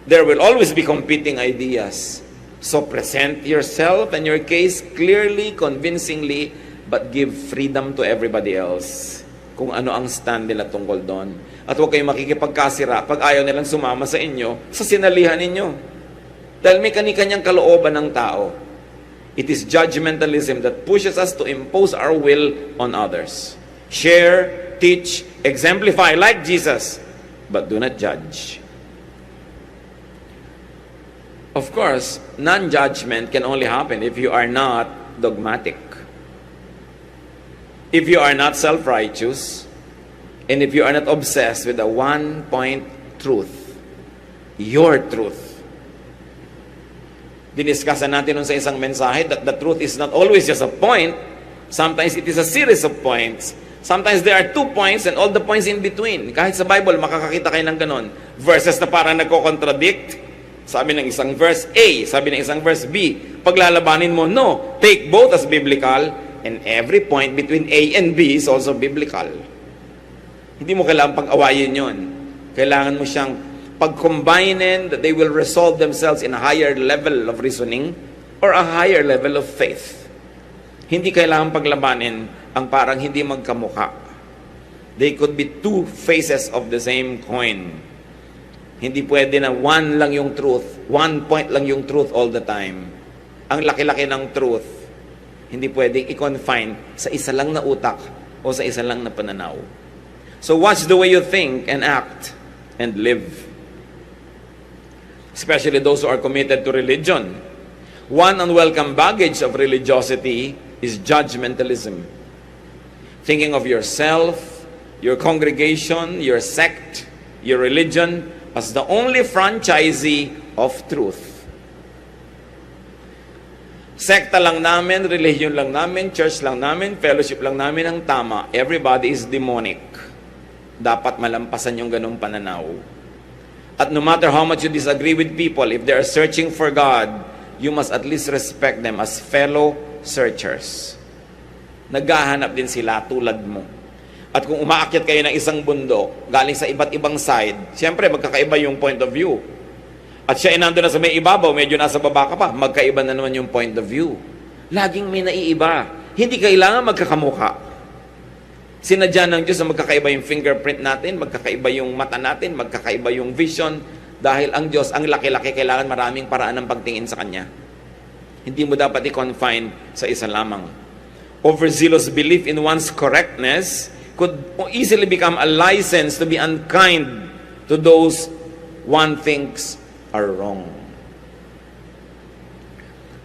There will always be competing ideas. So present yourself and your case clearly, convincingly, but give freedom to everybody else kung ano ang stand nila tungkol doon. At huwag kayong makikipagkasira pag ayaw nilang sumama sa inyo, sa sinalihan ninyo. Dahil may kani-kanyang kalooban ng tao. It is judgmentalism that pushes us to impose our will on others. Share, teach, exemplify like Jesus, but do not judge. Of course, non-judgment can only happen if you are not dogmatic. If you are not self-righteous, and if you are not obsessed with a one-point truth, your truth. Diniscusan natin nun sa isang mensahe that the truth is not always just a point. Sometimes it is a series of points. Sometimes there are 2 points and all the points in between. Kahit sa Bible, makakakita kayo ng ganon. Verses na parang nagko-contradict. Sabi ng isang verse A, sabi ng isang verse B. Paglalabanin mo, no. Take both as biblical, and every point between A and B is also biblical. Hindi mo kailangan pag-awayin yon. Kailangan mo siyang pag-combinin that they will resolve themselves in a higher level of reasoning or a higher level of faith. Hindi kailangan paglabanin ang parang hindi magkamukha. They could be 2 faces of the same coin. Hindi pwede na one lang yung truth, 1 point lang yung truth all the time. Ang laki-laki ng truth, hindi pwedeng i-confine sa isa lang na utak o sa isa lang na pananaw. So watch the way you think and act and live. Especially those who are committed to religion. One unwelcome baggage of religiosity is judgmentalism. Thinking of yourself, your congregation, your sect, your religion as the only franchisee of truth. Sekta lang namin, religion lang namin, church lang namin, fellowship lang namin ang tama. Everybody is demonic. Dapat malampasan yung ganung pananaw. At no matter how much you disagree with people, if they are searching for God, you must at least respect them as fellow searchers. Naghahanap din sila tulad mo. At kung umaakyat kayo ng isang bundok, galing sa iba't ibang side, siyempre magkakaiba yung point of view. At siya ay nandun na sa may ibabaw, medyo nasa baba ka pa, magkaiba na naman yung point of view. Laging may naiiba. Hindi kailangan magkakamukha. Sinadya ng Diyos na magkakaiba yung fingerprint natin, magkakaiba yung mata natin, magkakaiba yung vision, dahil ang Diyos, ang laki-laki, kailangan maraming paraan ng pagtingin sa Kanya. Hindi mo dapat i-confine sa isa lamang. Overzealous belief in one's correctness could easily become a license to be unkind to those one thinks are wrong.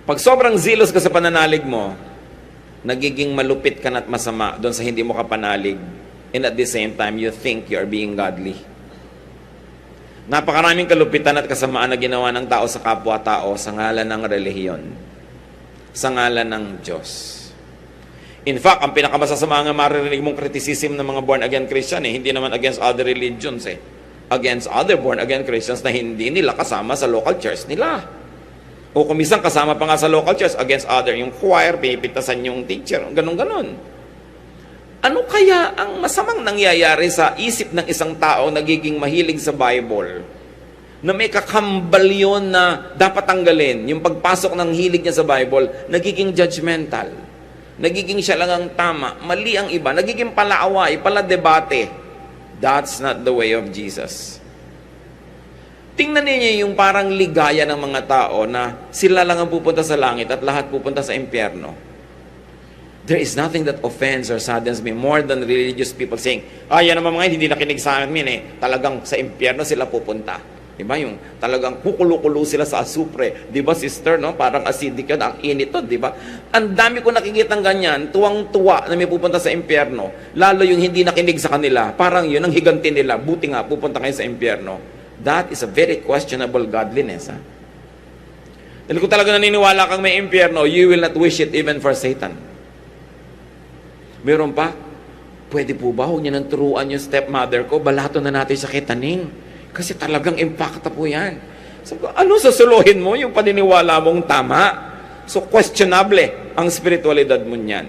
Pag sobrang zealous ka sa pananalig mo, nagiging malupit ka na at masama doon sa hindi mo kapanalig, and at the same time, you think you are being godly. Napakaraming kalupitan at kasamaan na ginawa ng tao sa kapwa-tao sa ngalan ng relihiyon, sa ngalan ng Diyos. In fact, ang pinakamasasama nga maririnig mong criticism ng mga born-again Christian, hindi naman against other religions, against other born-again Christians na hindi nila kasama sa local church nila. O kung minsan kasama pa nga sa local church against other, yung choir, pinipintasan yung teacher, ganun-ganon. Ano kaya ang masamang nangyayari sa isip ng isang tao nagiging mahilig sa Bible? Na may kakambal yun na dapat tanggalin. Yung pagpasok ng hilig niya sa Bible, nagiging judgmental. Nagiging siya lang ang tama. Mali ang iba. Nagiging palaaway, paladebate. That's not the way of Jesus. Tingnan niyo yung parang ligaya ng mga tao na sila lang ang pupunta sa langit at lahat pupunta sa impyerno. There is nothing that offends or saddens me more than religious people saying, yan naman mga hindi nakinig sa amin talagang sa impyerno sila pupunta. Diba? Yung talagang kukulo-kulo sila sa asupre. Diba, sister, no? Parang acidic yun. Ang init to, diba? Ang dami ko nakikitang ganyan, tuwang-tuwa na may pupunta sa impyerno. Lalo yung hindi nakinig sa kanila. Parang yun ang higanti nila. Buti nga, pupunta kayo sa impyerno. That is a very questionable godliness. Dahil kung talaga naniniwala kang may impyerno, you will not wish it even for Satan. Meron pa, pwede po ba huwag niya nang turuan yung stepmother ko, balato na natin sa kitaning. Kasi talagang impacta po yan. Sabi ko, ano susuluhin mo yung paniniwala mong tama? So, questionable ang spiritualidad mo niyan.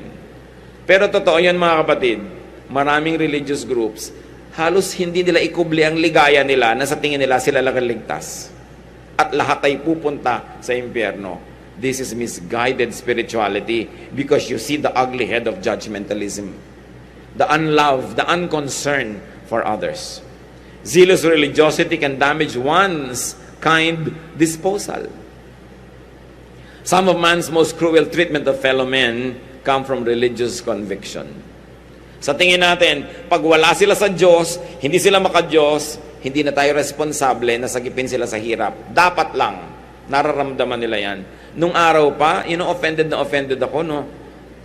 Pero totoo yan mga kapatid, maraming religious groups, halos hindi nila ikubli ang ligaya nila na sa tingin nila sila lang ang ligtas. At lahat ay pupunta sa impyerno. This is misguided spirituality because you see the ugly head of judgmentalism. The unlove, the unconcern for others. Zealous religiosity can damage one's kind disposal. Some of man's most cruel treatment of fellow men come from religious conviction. Sa tingin natin, pag wala sila sa Diyos, hindi sila maka-Diyos, hindi na tayo responsable na sagipin sila sa hirap. Dapat lang. Nararamdaman nila yan. Nung araw pa, offended na offended ako, no?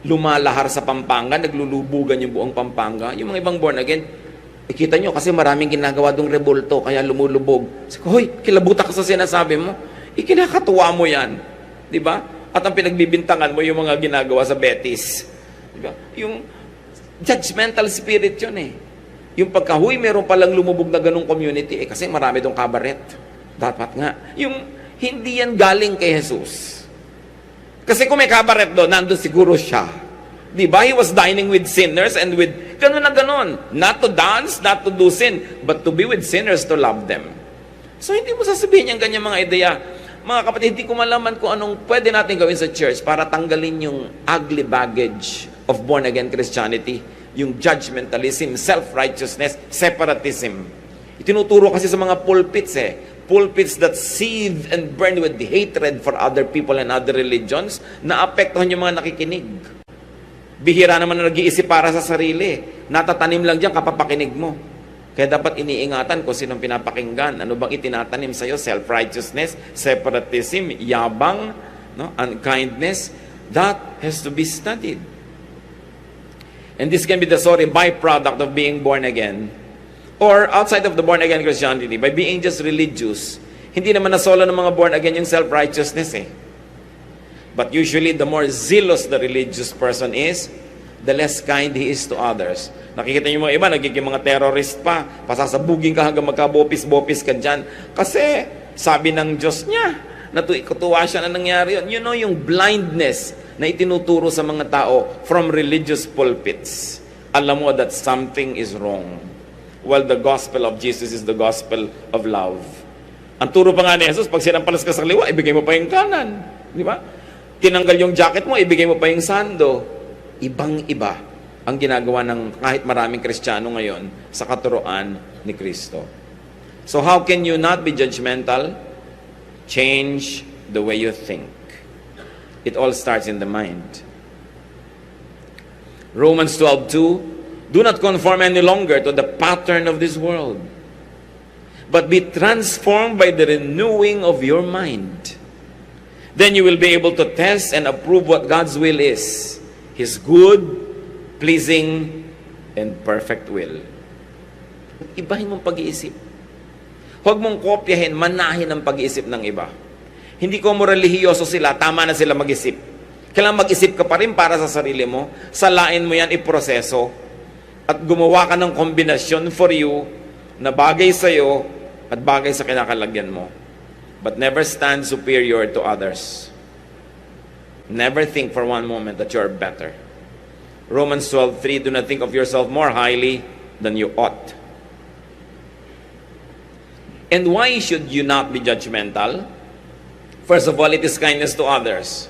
Lumalahar sa Pampanga, naglulubugan yung buong Pampanga. Yung mga ibang born again, ikita nyo kasi maraming ginagawa dong rebulto, kaya lumulubog. Sabi ko, hoy, kilabuta ka sa sinasabi mo. Ikinakatuwa mo yan. Di ba? At ang pinagbibintangan mo yung mga ginagawa sa Betis. Di ba? Yung judgmental spirit yun eh. Yung pagkahuy, meron palang lumubog na ganung community kasi marami dong kabaret. Dapat nga. Yung hindi yan galing kay Jesus. Kasi kung may kabaret doon, nandun siguro siya. Di ba? He was dining with sinners and with ganun na ganun. Not to dance, not to do sin, but to be with sinners, to love them. So hindi mo sasabihin yung ganyan mga ideya. Mga kapatid, hindi ko malaman kung anong pwede natin gawin sa church para tanggalin yung ugly baggage of born-again Christianity, yung judgmentalism, self-righteousness, separatism. Itinuturo kasi sa mga pulpits pulpits that seethe and burn with hatred for other people and other religions, na apektuhan yung mga nakikinig. Bihira naman na nag-iisip para sa sarili. Natatanim lang diyan kapapakinig mo. Kaya dapat iniingatan kung sinong pinapakinggan. Ano bang itinatanim sa'yo? Self-righteousness, separatism, yabang, no? Unkindness. That has to be studied. And this can be the byproduct of being born again. Or outside of the born again Christianity, by being just religious. Hindi naman nasolo ng mga born again yung self-righteousness But usually, the more zealous the religious person is, the less kind he is to others. Nakikita niyo mga iba, nagiging mga terrorist pa. Pasasabugin ka hanggang magka-bopis-bopis ka dyan. Kasi, sabi ng Diyos niya, natuwa siya na nangyari yun. You know, yung blindness na itinuturo sa mga tao from religious pulpits. Alam mo that something is wrong. Well, the gospel of Jesus is the gospel of love. Ang turo pa nga ni Jesus, pag sinampalas ka sa kaliwa, ibigay mo pa yung kanan. Di ba? Tinanggal yung jacket mo, ibigay mo pa yung sando. Ibang-iba ang ginagawa ng kahit maraming Kristiyano ngayon sa katuruan ni Kristo. So how can you not be judgmental? Change the way you think. It all starts in the mind. Romans 12:2, do not conform any longer to the pattern of this world, but be transformed by the renewing of your mind. Then you will be able to test and approve what God's will is, His good, pleasing, and perfect will. Ibahin mong pag-iisip. Huwag mong kopyahin, manahin ang pag-iisip ng iba. Hindi ko mo relihiyoso sila, tama na sila mag-isip. Kailangan mag-isip ka pa rin para sa sarili mo, salain mo yan, iproseso, at gumawa ka ng kombinasyon for you na bagay sa iyo at bagay sa kinakalagyan mo. But never stand superior to others. Never think for one moment that you are better. Romans 12:3, do not think of yourself more highly than you ought. And why should you not be judgmental? First of all, it is kindness to others.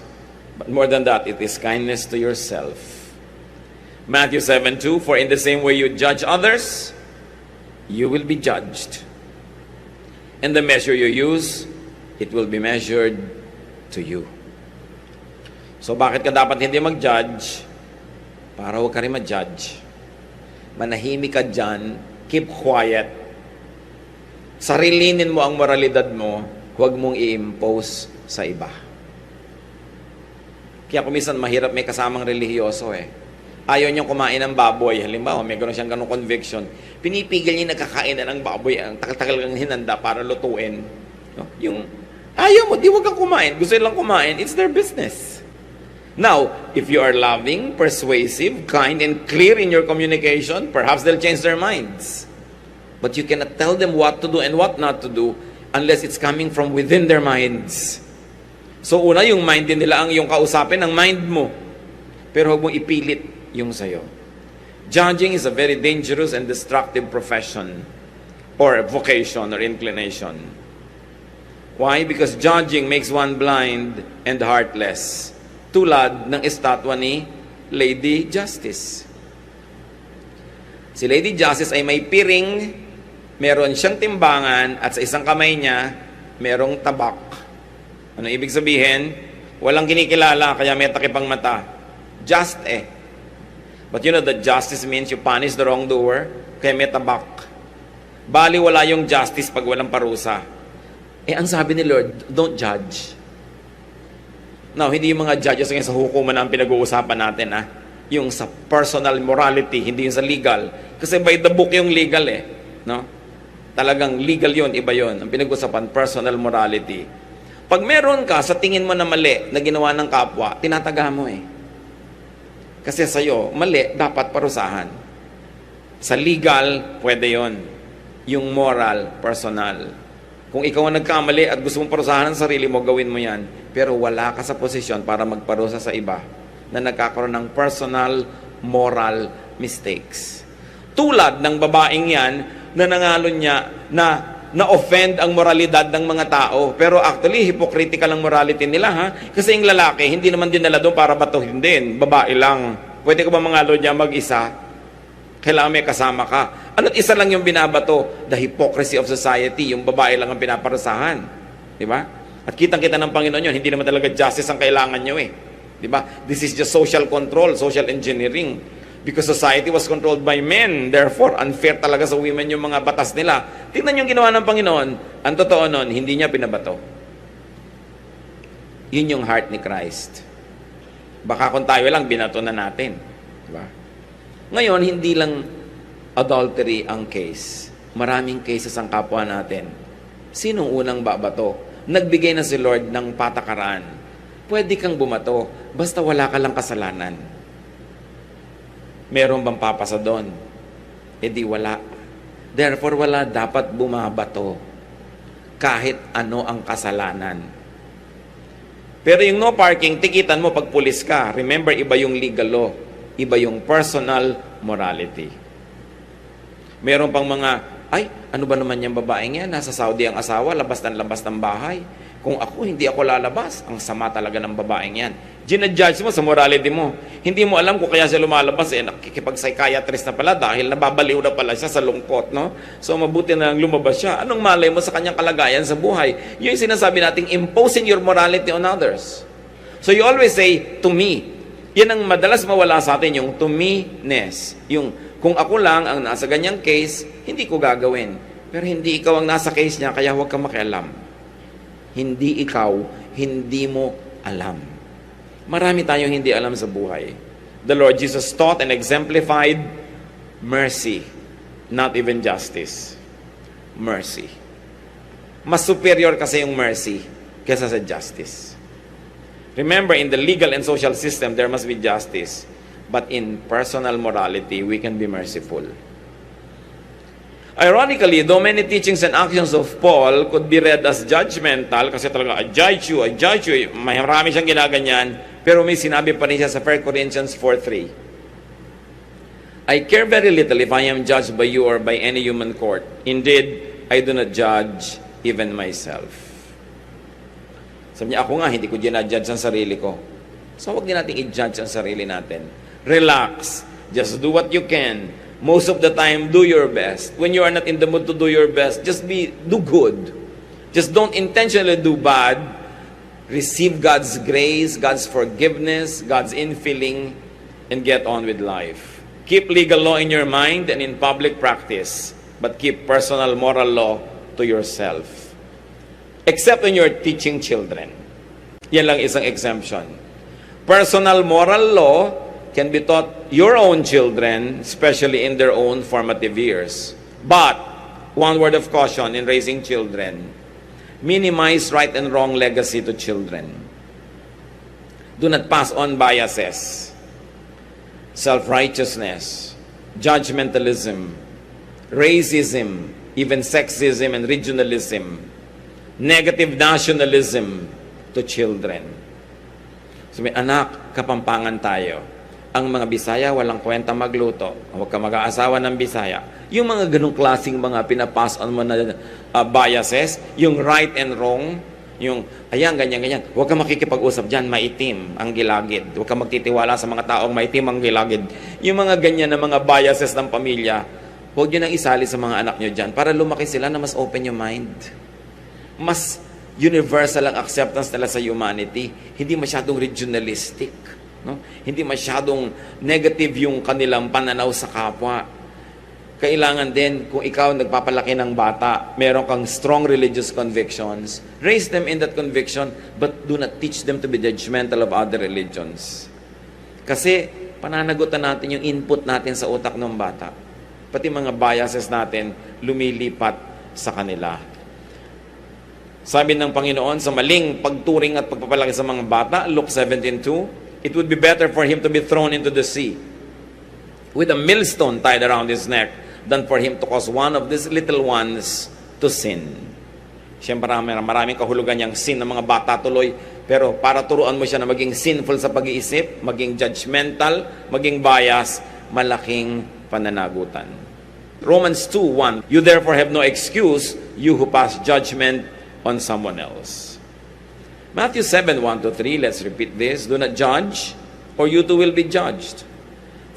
But more than that, it is kindness to yourself. Matthew 7:2, for in the same way you judge others, you will be judged. And the measure you use, it will be measured to you. So bakit ka dapat hindi mag-judge? Para huwag ka rin ma-judge. Manahimik ka dyan, keep quiet. Sarilinin mo ang moralidad mo, huwag mong i-impose sa iba. Kaya kumisan mahirap may kasamang relihiyoso Ayaw niyang kumain ng baboy. Halimbawa, may gano'n siyang ganong conviction. Pinipigil niya nagkakain na ng baboy. Ang tagal-tagal kang hinanda para lutuin. No? Yung, ayaw mo, di wag kang kumain. Gusto nilang kumain. It's their business. Now, if you are loving, persuasive, kind, and clear in your communication, perhaps they'll change their minds. But you cannot tell them what to do and what not to do unless it's coming from within their minds. So una, yung mind din nila ang yung kausapin ng mind mo. Pero huwag mo ipilit yung sayo. Judging is a very dangerous and destructive profession or vocation or inclination. Why? Because judging makes one blind and heartless. Tulad ng estatwa ni Lady Justice. Si Lady Justice ay may piring, meron siyang timbangan, at sa isang kamay niya, merong tabak. Ano ibig sabihin? Walang kinikilala, kaya may takip ang mata. Just But you know that justice means you punish the wrongdoer, kaya may tabak. Bali wala yung justice pag walang parusa. Ang sabi ni Lord, don't judge. Now, hindi yung mga judges ngayon sa hukuman ang pinag-uusapan natin, yung sa personal morality, hindi yung sa legal. Kasi by the book yung legal no? Talagang legal yun, iba yun. Ang pinag-uusapan, personal morality. Pag meron ka sa tingin mo na mali na ginawa ng kapwa, tinataga mo Kasi sa'yo, mali, dapat parusahan. Sa legal, pwede yon. Yung moral, personal. Kung ikaw ang nagkamali at gusto mong parusahan ang sarili mo, gawin mo yan. Pero wala ka sa posisyon para magparusa sa iba na nagkakaroon ng personal, moral mistakes. Tulad ng babaeng yan na nangalon niya na-offend ang moralidad ng mga tao. Pero actually, hypocritical ang morality nila, Kasi yung lalaki, hindi naman dinala doon para batuhin din. Babae lang. Pwede ko ba mangalo niya mag-isa? Kailangan may kasama ka. Ano't isa lang yung binabato? The hypocrisy of society. Yung babae lang ang pinaparusahan. Di ba? At kitang-kita ng Panginoon yun, hindi naman talaga justice ang kailangan nyo Di ba? This is just social control, social engineering. Because society was controlled by men. Therefore, unfair talaga sa women yung mga batas nila. Tingnan yung ginawa ng Panginoon. Ang totoo nun, hindi niya pinabato. Yun yung heart ni Christ. Baka kung tayo lang, binato na natin. Diba? Ngayon, hindi lang adultery ang case. Maraming cases ang kapwa natin. Sinong unang babato? Nagbigay na si Lord ng patakaran. Pwede kang bumato, basta wala ka lang kasalanan. Meron bang papasa doon? Di wala. Therefore, wala dapat bumabato kahit ano ang kasalanan. Pero yung no parking, tikitan mo pag pulis ka. Remember, iba yung legal law. Iba yung personal morality. Meron pang mga, ano ba naman yung babaeng yan? Nasa Saudi ang asawa, labas ng bahay. Kung ako, hindi ako lalabas. Ang sama talaga ng babaeng yan. Ginadjudge mo sa morality mo. Hindi mo alam kung kaya siya lumalabas nakikipag-psychiatrist na pala dahil nababaliw na pala siya sa lungkot, no? So, mabuti na lang lumabas siya. Anong malay mo sa kanyang kalagayan sa buhay? Yun yung sinasabi nating imposing your morality on others. So, you always say, to me. Yan ang madalas mawala sa atin, yung to me-ness. Yung, kung ako lang ang nasa ganyang case, hindi ko gagawin. Pero hindi ikaw ang nasa case niya, kaya huwag kang makialam. Hindi ikaw, hindi mo alam. Marami tayong hindi alam sa buhay. The Lord Jesus taught and exemplified mercy, not even justice. Mercy. Mas superior kasi yung mercy kaysa sa justice. Remember, in the legal and social system, there must be justice. But in personal morality, we can be merciful. Ironically, though many teachings and actions of Paul could be read as judgmental, kasi talaga, I judge you, marami siyang ginaganyan, pero may sinabi pa rin siya sa 1 Corinthians 4:3. I care very little if I am judged by you or by any human court. Indeed, I do not judge even myself. Sabi niya, ako nga, hindi ko ginajudge ang sarili ko. So, huwag din natin i-judge ang sarili natin. Relax. Just do what you can. Most of the time, do your best. When you are not in the mood to do your best, do good. Just don't intentionally do bad. Receive God's grace, God's forgiveness, God's infilling, and get on with life. Keep legal law in your mind and in public practice, but keep personal moral law to yourself. Except when you're teaching children. Yan lang isang exemption. Personal moral law can be taught your own children, especially in their own formative years. But, one word of caution in raising children, minimize right and wrong legacy to children. Do not pass on biases, self-righteousness, judgmentalism, racism, even sexism and regionalism, negative nationalism to children. Sabi, anak, Kapampangan tayo. Ang mga Bisaya, walang kwenta magluto. Huwag ka mag-aasawa ng Bisaya. Yung mga ganong klaseng mga pinapass on mo na biases, yung right and wrong, yung, ayan, ganyan. Huwag ka makikipag-usap dyan, maitim ang gilagid. Huwag ka magtitiwala sa mga taong maitim ang gilagid. Yung mga ganyan na mga biases ng pamilya, huwag nyo nang isali sa mga anak nyo dyan para lumaki sila na mas open yung mind. Mas universal ang acceptance nila sa humanity. Hindi masyadong regionalistic. No? Hindi masyadong negative yung kanilang pananaw sa kapwa. Kailangan din, kung ikaw nagpapalaki ng bata, meron kang strong religious convictions, raise them in that conviction, but do not teach them to be judgmental of other religions. Kasi, pananagutan natin yung input natin sa utak ng bata. Pati mga biases natin, lumilipat sa kanila. Sabi ng Panginoon, sa maling pagturing at pagpapalaki sa mga bata, Luke 17:2, it would be better for him to be thrown into the sea with a millstone tied around his neck than for him to cause one of these little ones to sin. Siyempre, maraming kahulugan niyang sin ng mga bata tuloy, pero para turuan mo siya na maging sinful sa pag-iisip, maging judgmental, maging bias, malaking pananagutan. Romans 2:1, you therefore have no excuse, you who pass judgment on someone else. Matthew 7:1-3, let's repeat this, do not judge, or you too will be judged.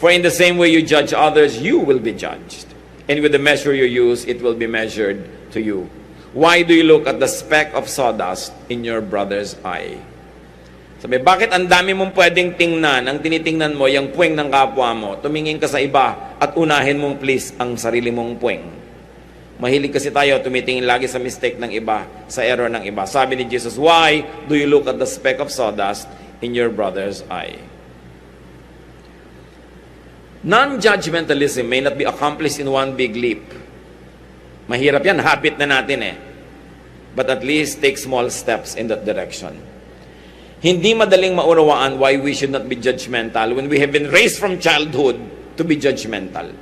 For in the same way you judge others, you will be judged. And with the measure you use, it will be measured to you. Why do you look at the speck of sawdust in your brother's eye? Sabi, bakit ang dami mong pwedeng tingnan, ang tinitingnan mo, yung puweng ng kapwa mo, tumingin ka sa iba at unahin mong please ang sarili mong puweng. Mahilig kasi tayo, tumitingin lagi sa mistake ng iba, sa error ng iba. Sabi ni Jesus, why do you look at the speck of sawdust in your brother's eye? Non-judgmentalism may not be accomplished in one big leap. Mahirap yan, habit na natin eh. But at least take small steps in that direction. Hindi madaling maunawaan why we should not be judgmental when we have been raised from childhood to be judgmental.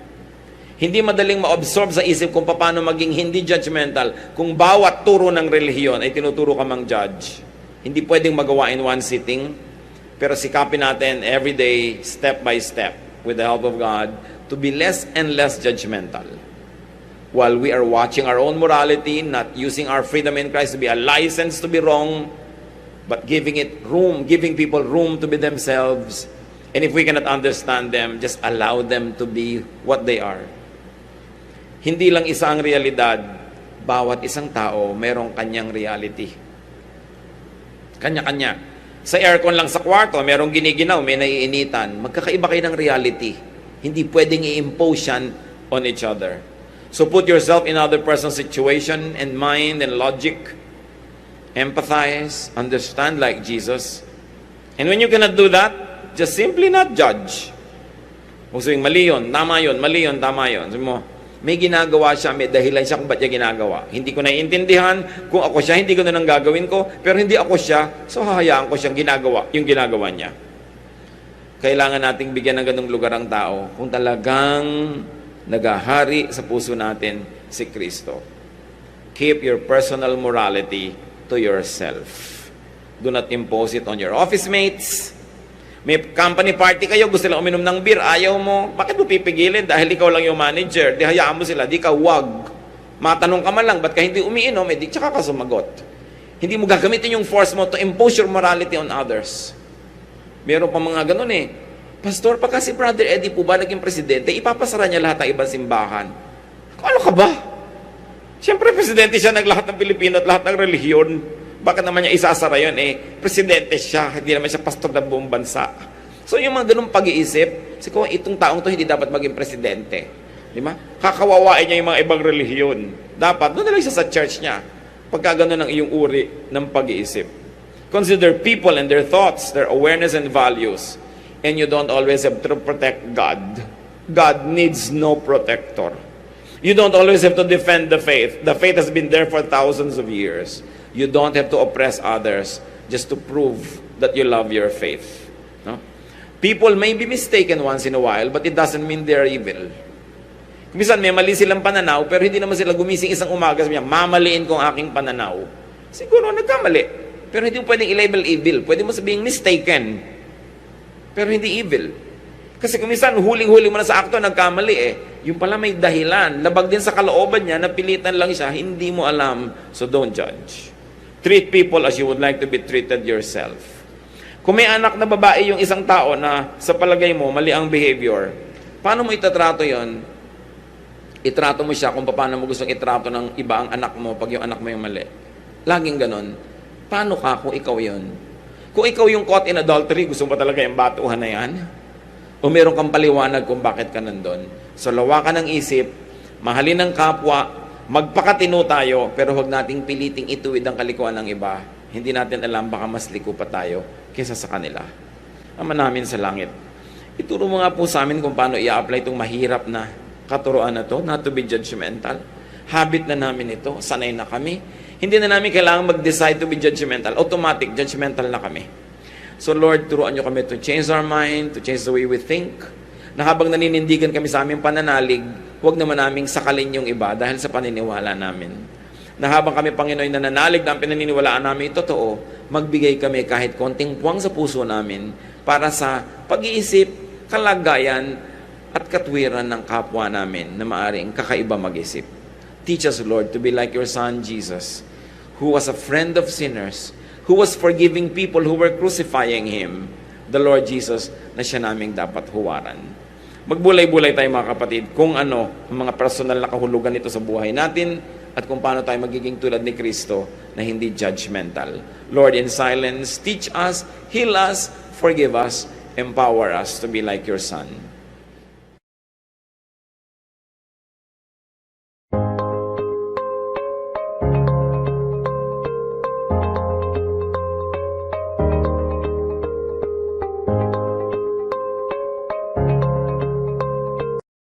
Hindi madaling ma-absorb sa isip kung paano maging hindi judgmental kung bawat turo ng relihiyon ay tinuturo ka mang judge. Hindi pwedeng magawa in one sitting, pero sikapin natin every day, step by step, with the help of God, to be less and less judgmental. While we are watching our own morality, not using our freedom in Christ to be a license to be wrong, but giving people room to be themselves. And if we cannot understand them, just allow them to be what they are. Hindi lang isa ang realidad, bawat isang tao merong kanyang reality. Kanya-kanya. Sa aircon lang sa kwarto, merong giniginaw, may naiinitan. Magkakaiba kayo ng reality. Hindi pwedeng i-impose yan on each other. So put yourself in other person's situation and mind and logic. Empathize, understand like Jesus. And when you cannot do that, just simply not judge. Kung sabing, mali yun, tama yun, mali yun, tama yun. Sabi mo, may ginagawa siya, may dahilan siya kung ba't niya ginagawa. Hindi ko naiintindihan, kung ako siya, hindi ko na nang gagawin ko, pero hindi ako siya, so hahayaan ko siyang ginagawa, yung ginagawa niya. Kailangan nating bigyan ng ganung lugar ang tao kung talagang nagahari sa puso natin si Kristo. Keep your personal morality to yourself. Do not impose it on your office mates. May company party kayo, gusto lang uminom ng beer, ayaw mo. Bakit mo pipigilin? Dahil ikaw lang yung manager. Di hayaan mo sila, di ka wag. Matanong ka man lang, ba't ka hindi umiinom? Eh, di tsaka ka sumagot. Hindi mo gagamitin yung force mo to impose your morality on others. Meron pa mga ganun eh. Pastor, pagka si Brother Eddie po ba naging presidente, ipapasara niya lahat ng ibang simbahan. Ano ka ba? Siyempre, presidente siya ng lahat ng Pilipino at lahat ng relihiyon. Bakit naman niya isasara yun? Eh, presidente siya, hindi naman siya pastor ng buong bansa. So, yung mga ganung pag-iisip, siguro itong taong to hindi dapat maging presidente. Di ba? Kakawawain niya yung mga ibang relihiyon. Dapat, doon na lang siya sa church niya. Pagka ganun ang iyong uri ng pag-iisip. Consider people and their thoughts, their awareness and values. And you don't always have to protect God. God needs no protector. You don't always have to defend the faith. The faith has been there for thousands of years. You don't have to oppress others just to prove that you love your faith. No? People may be mistaken once in a while, but it doesn't mean they're evil. Minsan may mali silang pananaw, pero hindi naman sila gumising isang umaga, sabi niya, mamaliin ko ang aking pananaw. Siguro nagkamali, pero hindi mo pwedeng i-label evil. Pwede mo sabihin mistaken, pero hindi evil. Kasi kung minsan, huling-huli mo na sa akto, nagkamali eh. Yung pala may dahilan. Labag din sa kalooban niya, napilitan lang siya, hindi mo alam. So don't judge. Treat people as you would like to be treated yourself. Kung may anak na babae yung isang tao na sa palagay mo, mali ang behavior, paano mo itatrato yon? Itrato mo siya kung paano mo gustong itrato ng iba ang anak mo pag yung anak mo yung mali. Laging ganon. Paano ka kung ikaw yon? Kung ikaw yung caught in adultery, gusto mo ba talaga yung batuhan na yan? O meron kang paliwanag kung bakit ka nandun? So lawakan ng isip, Mahalin ang kapwa, magpakatino tayo, pero huwag nating piliting ituwid ang kalikuan ng iba. Hindi natin alam, baka mas liko pa tayo kaysa sa kanila. Ama namin sa langit, ituro mo nga po sa amin kung paano i-apply itong mahirap na katuruan na to, not to be judgmental. Habit na namin ito, sanay na kami. Hindi na namin kailangan mag-decide to be judgmental. Automatic, judgmental na kami. So Lord, turuan nyo kami to change our mind, to change the way we think, na habang naninindigan kami sa aming pananalig, huwag naman naming sakalin yung iba dahil sa paniniwala namin. Na habang kami, Panginoon, nananalig na ang pinaniniwalaan namin totoo, magbigay kami kahit konting puwang sa puso namin para sa pag-iisip, kalagayan, at katwiran ng kapwa namin na maaaring kakaiba mag-isip. Teach us, Lord, to be like your Son, Jesus, who was a friend of sinners, who was forgiving people who were crucifying Him, the Lord Jesus, na siya naming dapat huwaran. Magbulay-bulay tayo mga kapatid kung ano ang mga personal na kahulugan nito sa buhay natin at kung paano tayo magiging tulad ni Kristo na hindi judgmental. Lord, in silence, teach us, heal us, forgive us, empower us to be like your Son.